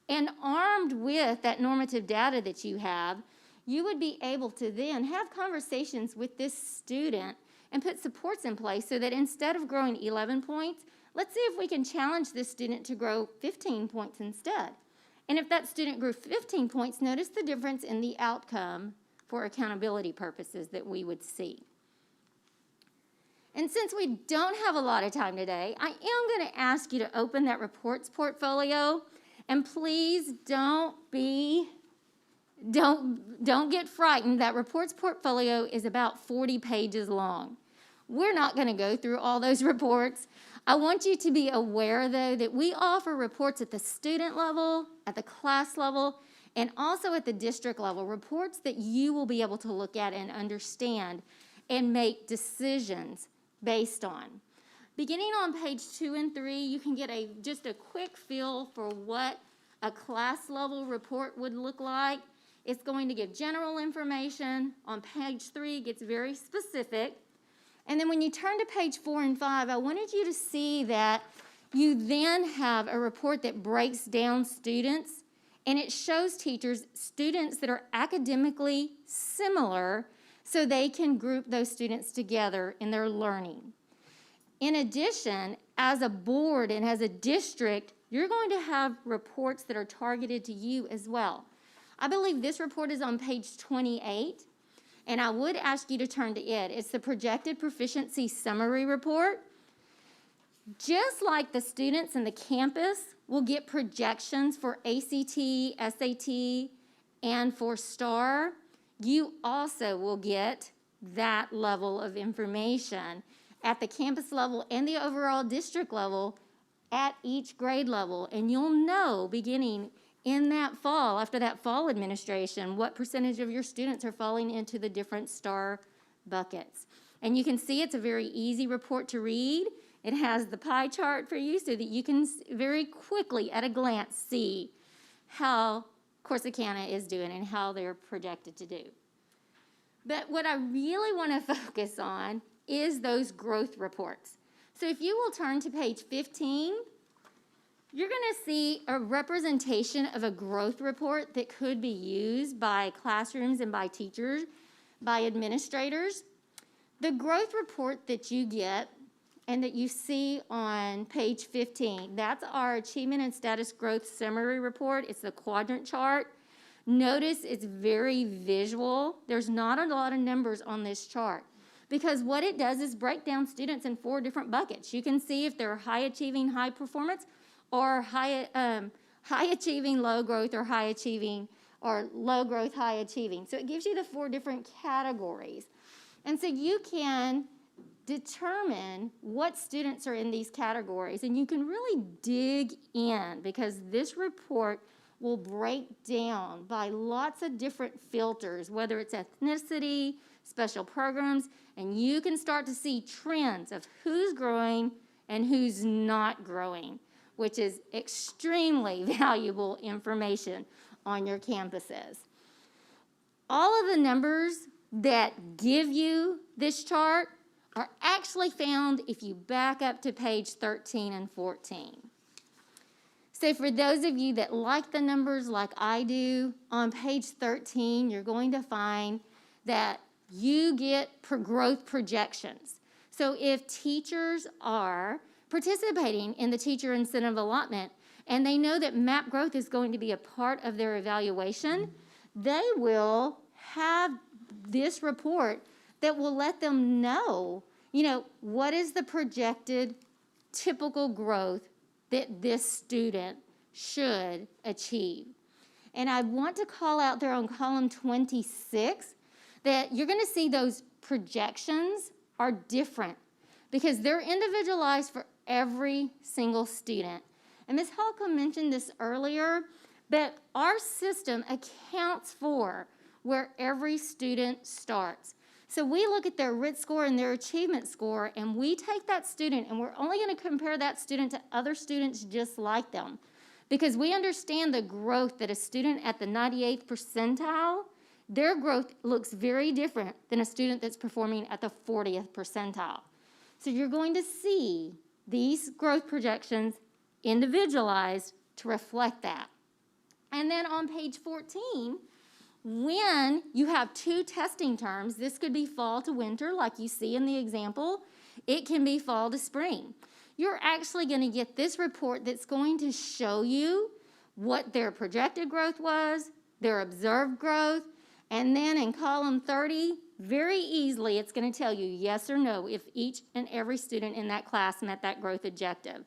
[SPEAKER 10] And armed with that normative data that you have, you would be able to then have conversations with this student and put supports in place so that instead of growing 11 points, let's see if we can challenge this student to grow 15 points instead. And if that student grew 15 points, notice the difference in the outcome for accountability purposes that we would see. And since we don't have a lot of time today, I am going to ask you to open that reports portfolio, and please don't get frightened. That reports portfolio is about 40 pages long. We're not going to go through all those reports. I want you to be aware, though, that we offer reports at the student level, at the class level, and also at the district level, reports that you will be able to look at and understand and make decisions based on. Beginning on page 2 and 3, you can get just a quick feel for what a class level report would look like. It's going to give general information. On page 3, it gets very specific. And then when you turn to page 4 and 5, I wanted you to see that you then have a report that breaks down students, and it shows teachers students that are academically similar so they can group those students together in their learning. In addition, as a board and as a district, you're going to have reports that are targeted to you as well. I believe this report is on page 28, and I would ask you to turn to it. It's the Projected Proficiency Summary Report. Just like the students in the campus will get projections for ACT, SAT, and for STAR, you also will get that level of information at the campus level and the overall district level at each grade level. And you'll know beginning in that fall, after that fall administration, what percentage of your students are falling into the different STAR buckets. And you can see it's a very easy report to read. It has the pie chart for you so that you can very quickly at a glance see how Corsicana is doing and how they're projected to do. But what I really want to focus on is those growth reports. So if you will turn to page 15, you're going to see a representation of a growth report that could be used by classrooms and by teachers, by administrators. The growth report that you get and that you see on page 15, that's our Achievement and Status Growth Summary Report. It's the quadrant chart. Notice it's very visual. There's not a lot of numbers on this chart because what it does is break down students in 4 different buckets. You can see if they're high achieving, high performance, or high achieving, low growth, or high achieving, or low growth, high achieving. So it gives you the 4 different categories. And so you can determine what students are in these categories, and you can really dig in because this report will break down by lots of different filters, whether it's ethnicity, special programs, and you can start to see trends of who's growing and who's not growing, which is extremely valuable information on your campuses. All of the numbers that give you this chart are actually found if you back up to page 13 and 14. So for those of you that like the numbers like I do, on page 13, you're going to find that you get growth projections. So if teachers are participating in the teacher incentive allotment and they know that MAP growth is going to be a part of their evaluation, they will have this report that will let them know, what is the projected typical growth that this student should achieve. And I want to call out there on column 26 that you're going to see those projections are different because they're individualized for every single student. And Ms. Holcomb mentioned this earlier, but our system accounts for where every student starts. So we look at their RIT score and their achievement score, and we take that student, and we're only going to compare that student to other students just like them, because we understand the growth that a student at the 98th percentile, their growth looks very different than a student that's performing at the 40th percentile. So you're going to see these growth projections individualized to reflect that. And then on page 14, when you have two testing terms, this could be fall to winter like you see in the example, it can be fall to spring. You're actually going to get this report that's going to show you what their projected growth was, their observed growth, and then in column 30, very easily it's going to tell you yes or no if each and every student in that class met that growth objective.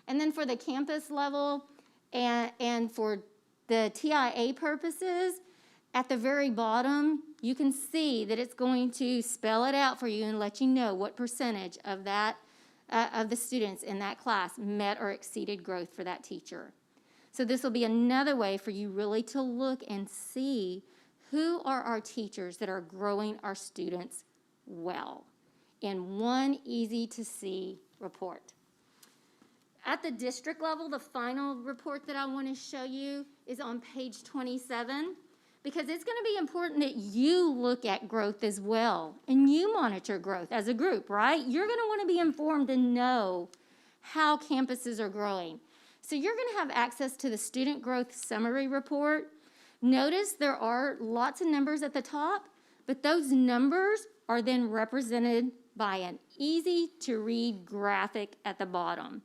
[SPEAKER 10] And then for the campus level and for the TIA purposes, at the very bottom, you can see that it's going to spell it out for you and let you know what percentage of that of the students in that class met or exceeded growth for that teacher. So this will be another way for you really to look and see who are our teachers that are growing our students well in one easy-to-see report. At the district level, the final report that I want to show you is on page 27, because it's going to be important that you look at growth as well, and you monitor growth as a group, right? You're going to want to be informed and know how campuses are growing. So you're going to have access to the Student Growth Summary Report. Notice there are lots of numbers at the top, but those numbers are then represented by an easy-to-read graphic at the bottom.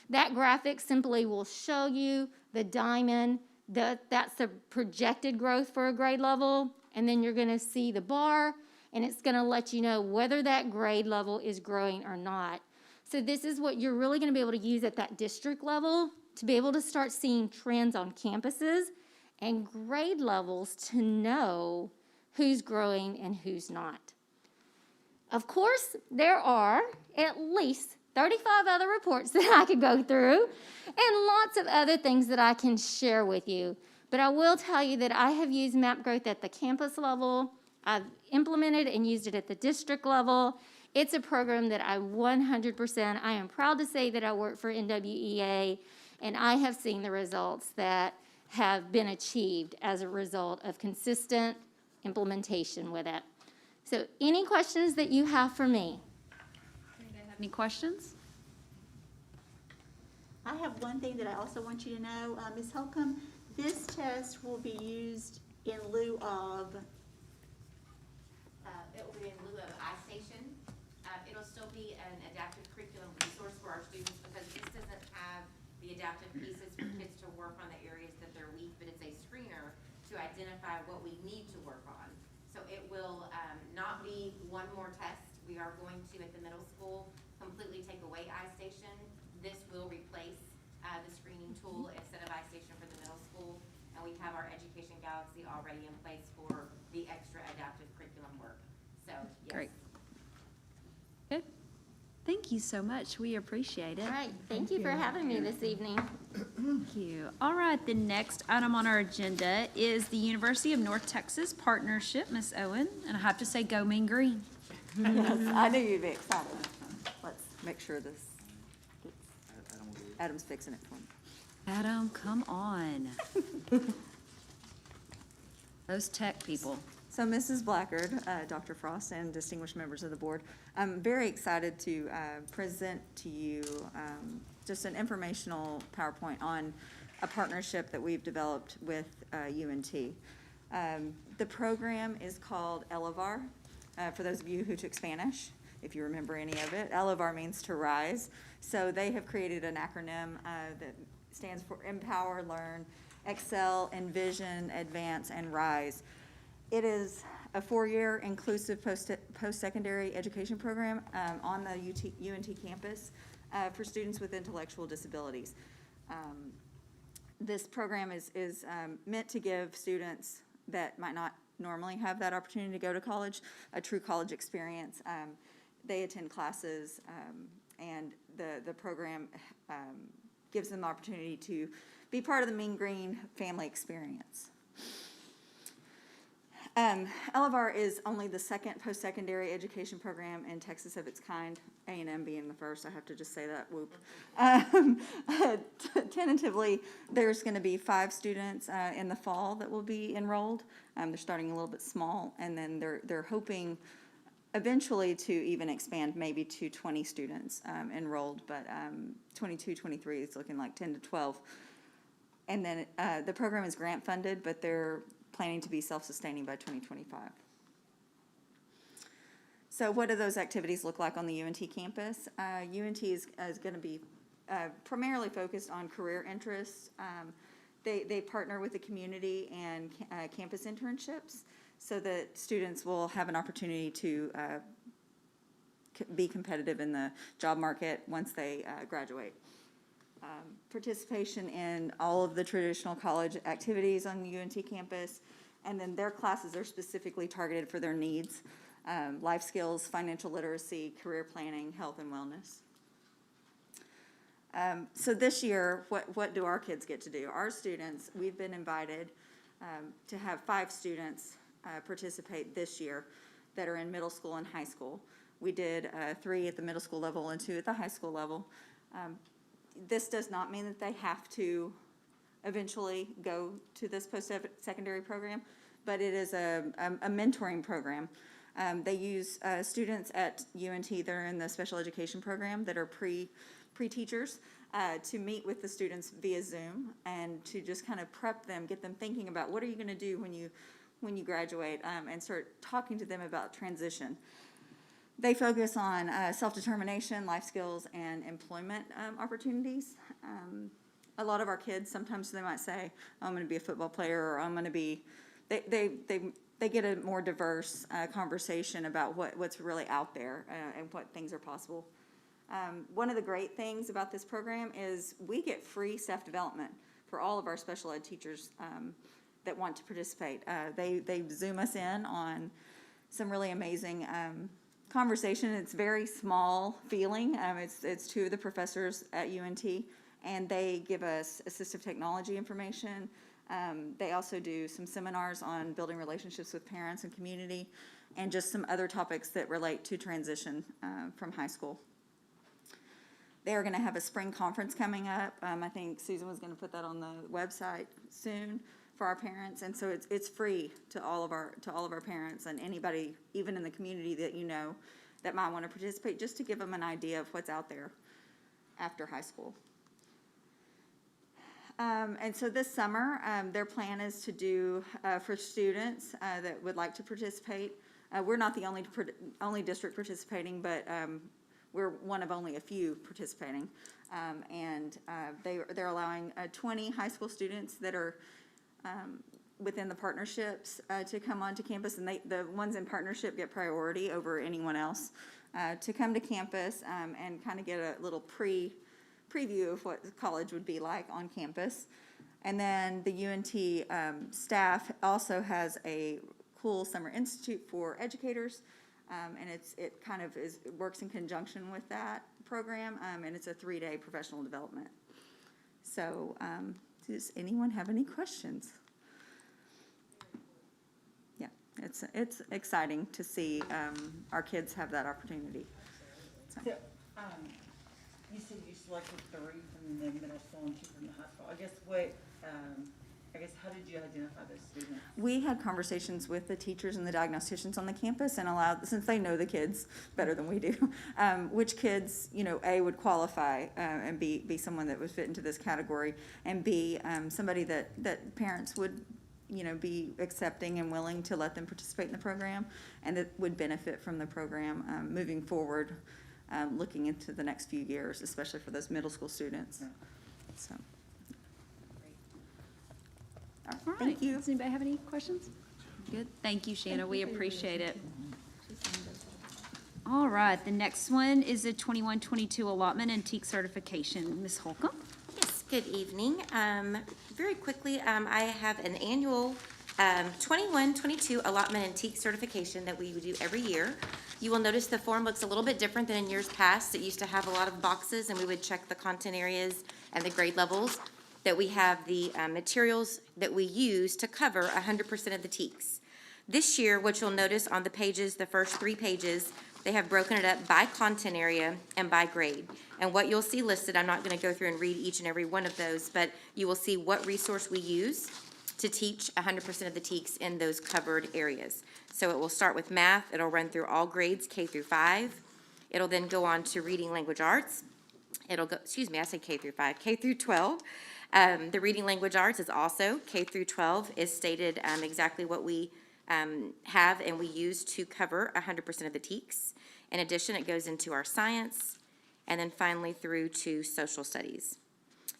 [SPEAKER 10] That graphic simply will show you the diamond, that's the projected growth for a grade level, and then you're going to see the bar, and it's going to let you know whether that grade level is growing or not. So this is what you're really going to be able to use at that district level to be able to start seeing trends on campuses and grade levels to know who's growing and who's not. Of course, there are at least 35 other reports that I could go through and lots of other things that I can share with you. But I will tell you that I have used MAP growth at the campus level. I've implemented and used it at the district level. It's a program that I am proud to say that I work for NWEA, and I have seen the results that have been achieved as a result of consistent implementation with it. So any questions that you have for me?
[SPEAKER 1] Any questions?
[SPEAKER 3] I have one thing that I also want you to know, Ms. Holcomb, this test will be used in lieu of,
[SPEAKER 8] It will be in lieu of iStation. It'll still be an adaptive curriculum resource for our students because this doesn't have the adaptive pieces for kids to work on the areas that they're weak, but it's a screener to identify what we need to work on. So it will not be one more test. We are going to, at the middle school, completely take away iStation. This will replace the screening tool instead of iStation for the middle school. And we have our Education Galaxy already in place for the extra adaptive curriculum work. So, yes.
[SPEAKER 1] Great. Good. Thank you so much. We appreciate it.
[SPEAKER 10] All right, thank you for having me this evening.
[SPEAKER 1] Thank you. All right, the next item on our agenda is the University of North Texas Partnership, Ms. Owen, and I have to say, go Mean Green.
[SPEAKER 11] I knew you'd be excited. Let's make sure this gets, Adam's fixing it for me.
[SPEAKER 1] Adam, come on. Those tech people.
[SPEAKER 11] So Mrs. Blackard, Dr. Frost, and distinguished members of the board, I'm very excited to present to you just an informational PowerPoint on a partnership that we've developed with UNT. The program is called ELEVAR. For those of you who took Spanish, if you remember any of it, ELEVAR means to rise. So they have created an acronym that stands for Empower, Learn, Excel, Envision, Advance, and Rise. It is a 4-year inclusive post-secondary education program on the UNT campus for students with intellectual disabilities. This program is meant to give students that might not normally have that opportunity to go to college a true college experience. They attend classes, and the program gives them the opportunity to be part of the Mean Green family experience. Elevar is only the second post-secondary education program in Texas of its kind, A&M being the first. I have to just say that, whoop. Tentatively, there's going to be 5 students in the fall that will be enrolled. They're starting a little bit small, and then they're hoping eventually to even expand maybe to 20 students enrolled, but 22, 23 is looking like 10 to 12. And then the program is grant funded, but they're planning to be self-sustaining by 2025. So what do those activities look like on the UNT campus? UNT is going to be primarily focused on career interests. They partner with the community and campus internships so that students will have an opportunity to be competitive in the job market once they graduate. Participation in all of the traditional college activities on the UNT campus, and then their classes are specifically targeted for their needs, life skills, financial literacy, career planning, health and wellness. So this year, what do our kids get to do? Our students, we've been invited to have 5 students participate this year that are in middle school and high school. We did 3 at the middle school level and 2 at the high school level. This does not mean that they have to eventually go to this post-secondary program, but it is a mentoring program. They use students at UNT that are in the special education program that are pre-teachers to meet with the students via Zoom and to just kind of prep them, get them thinking about what are you going to do when you graduate, and start talking to them about transition. They focus on self-determination, life skills, and employment opportunities. A lot of our kids, sometimes they might say, I'm going to be a football player, or I'm going to be, they get a more diverse conversation about what's really out there and what things are possible. One of the great things about this program is we get free staff development for all of our special ed teachers that want to participate. They Zoom us in on some really amazing conversation. It's very small feeling. It's 2 of the professors at UNT, and they give us assistive technology information. They also do some seminars on building relationships with parents and community, and just some other topics that relate to transition from high school. They are going to have a spring conference coming up. I think Susan was going to put that on the website soon for our parents, and so it's free to all of our parents and anybody, even in the community that you know that might want to participate, just to give them an idea of what's out there after high school. And so this summer, their plan is to do for students that would like to participate. We're not the only district participating, but we're one of only a few participating, and they're allowing 20 high school students that are within the partnerships to come onto campus, and the ones in partnership get priority over anyone else to come to campus and kind of get a little preview of what college would be like on campus. And then the UNT staff also has a cool summer institute for educators, and it kind of works in conjunction with that program, and it's a 3-day professional development. So does anyone have any questions? Yeah, it's exciting to see our kids have that opportunity. So.
[SPEAKER 5] So, you said you selected 3 from the middle school and 2 from the high school. I guess, how did you identify those students?
[SPEAKER 11] We had conversations with the teachers and the diagnosticians on the campus and since they know the kids better than we do, which kids, A, would qualify and be someone that would fit into this category, and B, somebody that parents would, be accepting and willing to let them participate in the program and that would benefit from the program moving forward, looking into the next few years, especially for those middle school students. So.
[SPEAKER 1] All right.
[SPEAKER 11] Thank you.
[SPEAKER 1] Does anybody have any questions? Good. Thank you, Shanna. We appreciate it. All right, the next one is the 21-22 allotment and TEAC certification. Ms. Holcomb?
[SPEAKER 8] Yes, good evening. Very quickly, I have an annual 21-22 allotment and TEAC certification that we do every year. You will notice the form looks a little bit different than in years past. It used to have a lot of boxes, and we would check the content areas and the grade levels. That we have the materials that we use to cover 100% of the TEACs. This year, what you'll notice on the pages, the first 3 pages, they have broken it up by content area and by grade. And what you'll see listed, I'm not going to go through and read each and every one of those, but you will see what resource we use to teach 100% of the TEACs in those covered areas. So it will start with math. It'll run through all grades K through 5. It'll then go on to reading language arts. It'll go, excuse me, I said K through 5, K through 12. The reading language arts is also K through 12 is stated exactly what we have and we use to cover 100% of the TEACs. In addition, it goes into our science, and then finally through to social studies.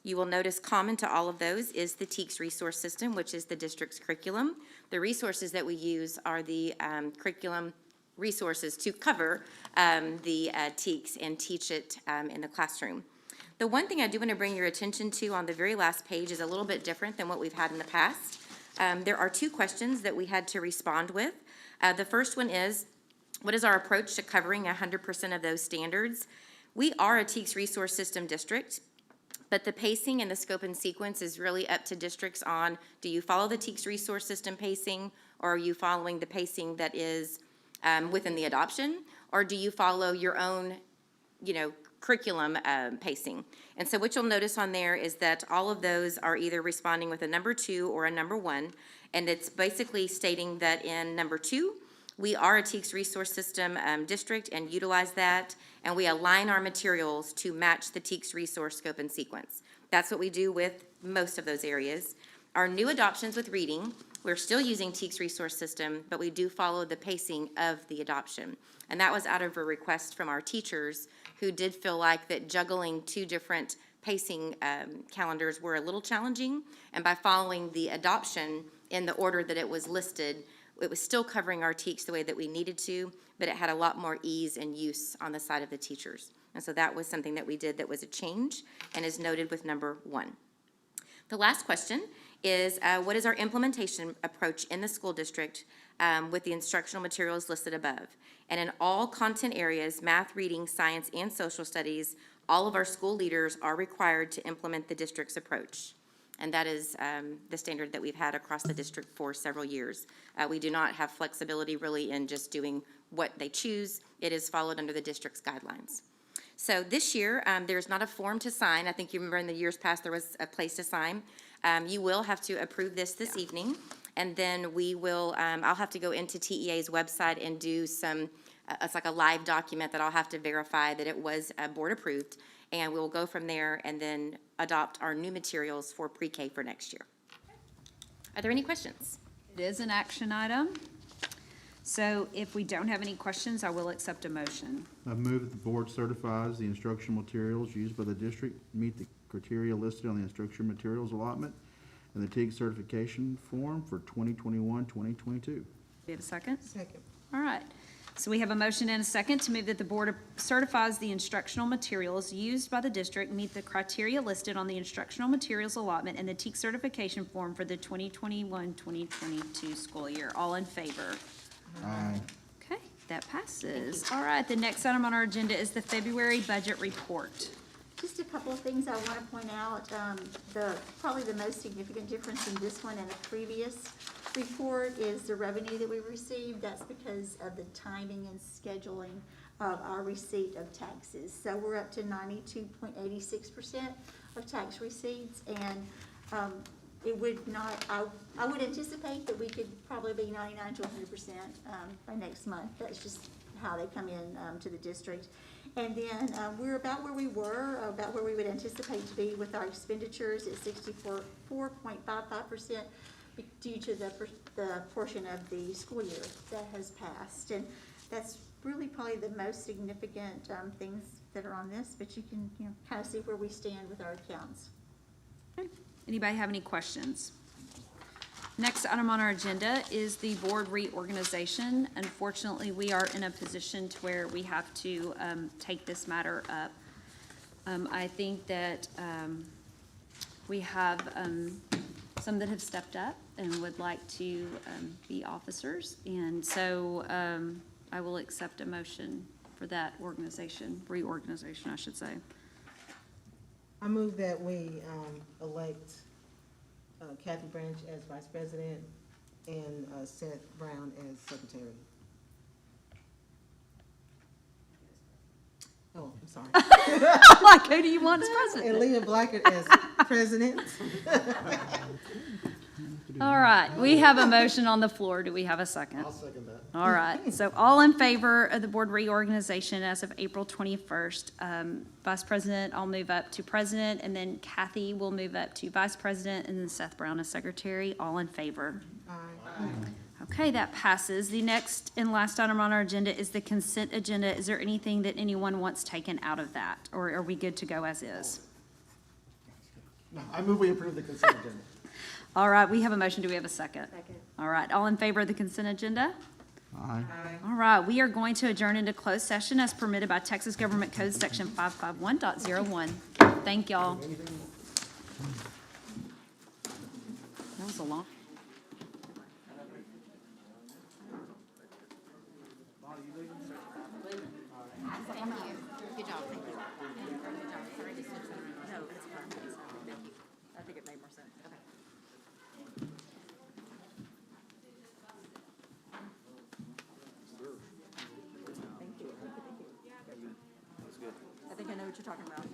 [SPEAKER 8] You will notice common to all of those is the TEACs resource system, which is the district's curriculum. The resources that we use are the curriculum resources to cover the TEACs and teach it in the classroom. The one thing I do want to bring your attention to on the very last page is a little bit different than what we've had in the past. There are 2 questions that we had to respond with. The first one is, what is our approach to covering 100% of those standards? We are a TEACs resource system district, but the pacing and the scope and sequence is really up to districts on, do you follow the TEACs resource system pacing, or are you following the pacing that is within the adoption, or do you follow your own, curriculum pacing? And so what you'll notice on there is that all of those are either responding with a number 2 or a number 1, and it's basically stating that in number 2, we are a TEACs resource system district and utilize that, and we align our materials to match the TEACs resource scope and sequence. That's what we do with most of those areas. Our new adoptions with reading, we're still using TEACs resource system, but we do follow the pacing of the adoption. And that was out of a request from our teachers who did feel like that juggling 2 different pacing calendars were a little challenging. And by following the adoption in the order that it was listed, it was still covering our TEACs the way that we needed to, but it had a lot more ease and use on the side of the teachers. And so that was something that we did that was a change and is noted with number 1. The last question is, what is our implementation approach in the school district with the instructional materials listed above? And in all content areas, math, reading, science, and social studies, all of our school leaders are required to implement the district's approach. And that is the standard that we've had across the district for several years. We do not have flexibility really in just doing what they choose. It is followed under the district's guidelines. So this year, there's not a form to sign. I think you remember in the years past there was a place to sign. You will have to approve this evening, and then we will, I'll have to go into TEA's website and do some, it's like a live document that I'll have to verify that it was board approved, and we'll go from there and then adopt our new materials for pre-K for next year. Are there any questions?
[SPEAKER 1] It is an action item. So if we don't have any questions, I will accept a motion.
[SPEAKER 9] I move that the board certifies the instructional materials used by the district meet the criteria listed on the instructional materials allotment and the TEAC certification form for 2021-2022.
[SPEAKER 1] Do we have a second?
[SPEAKER 6] Second.
[SPEAKER 1] All right. So we have a motion and a second to move that the board certifies the instructional materials used by the district meet the criteria listed on the instructional materials allotment and the TEAC certification form for the 2021-2022 school year. All in favor?
[SPEAKER 9] Aye.
[SPEAKER 1] Okay, that passes. All right, the next item on our agenda is the February budget report.
[SPEAKER 3] Just a couple of things I want to point out. Probably the most significant difference in this one and a previous report is the revenue that we received. That's because of the timing and scheduling of our receipt of taxes. So we're up to 92.86% of tax receipts, and it would not, I would anticipate that we could probably be 99 to 100% by next month. That's just how they come in to the district. And then we're about where we were, about where we would anticipate to be with our expenditures at 64.55% due to the portion of the school year that has passed. And that's really probably the most significant things that are on this, but you can kind of see where we stand with our accounts.
[SPEAKER 1] Okay. Anybody have any questions? Next item on our agenda is the board reorganization. Unfortunately, we are in a position to where we have to take this matter up. I think that we have some that have stepped up and would like to be officers. And so I will accept a motion for that reorganization, I should say.
[SPEAKER 6] I move that we elect Kathy Branch as vice president and Seth Brown as secretary. Oh, I'm sorry.
[SPEAKER 1] Like, who do you want as president?
[SPEAKER 6] And Leah Blackett as president.
[SPEAKER 1] All right, we have a motion on the floor. Do we have a second?
[SPEAKER 2] I'll second that.
[SPEAKER 1] All right, so all in favor of the board reorganization as of April 21st. Vice President, I'll move up to President, and then Kathy will move up to Vice President, and then Seth Brown as Secretary. All in favor?
[SPEAKER 6] Aye.
[SPEAKER 1] Okay, that passes. The next and last item on our agenda is the consent agenda. Is there anything that anyone wants taken out of that, or are we good to go as is?
[SPEAKER 2] No, I move we approve the consent agenda.
[SPEAKER 1] All right, we have a motion. Do we have a second? Second. All right, all in favor of the consent agenda?
[SPEAKER 9] Aye.
[SPEAKER 1] All right, we are going to adjourn into closed session as permitted by Texas Government Code Section 551.01. Thank y'all. That was a long.
[SPEAKER 8] Good job, thank you. Good job, sorry to switch that around.
[SPEAKER 11] No, it's fine. Thank you. I think it made more sense. Okay. Thank you. I think I know what you're talking about.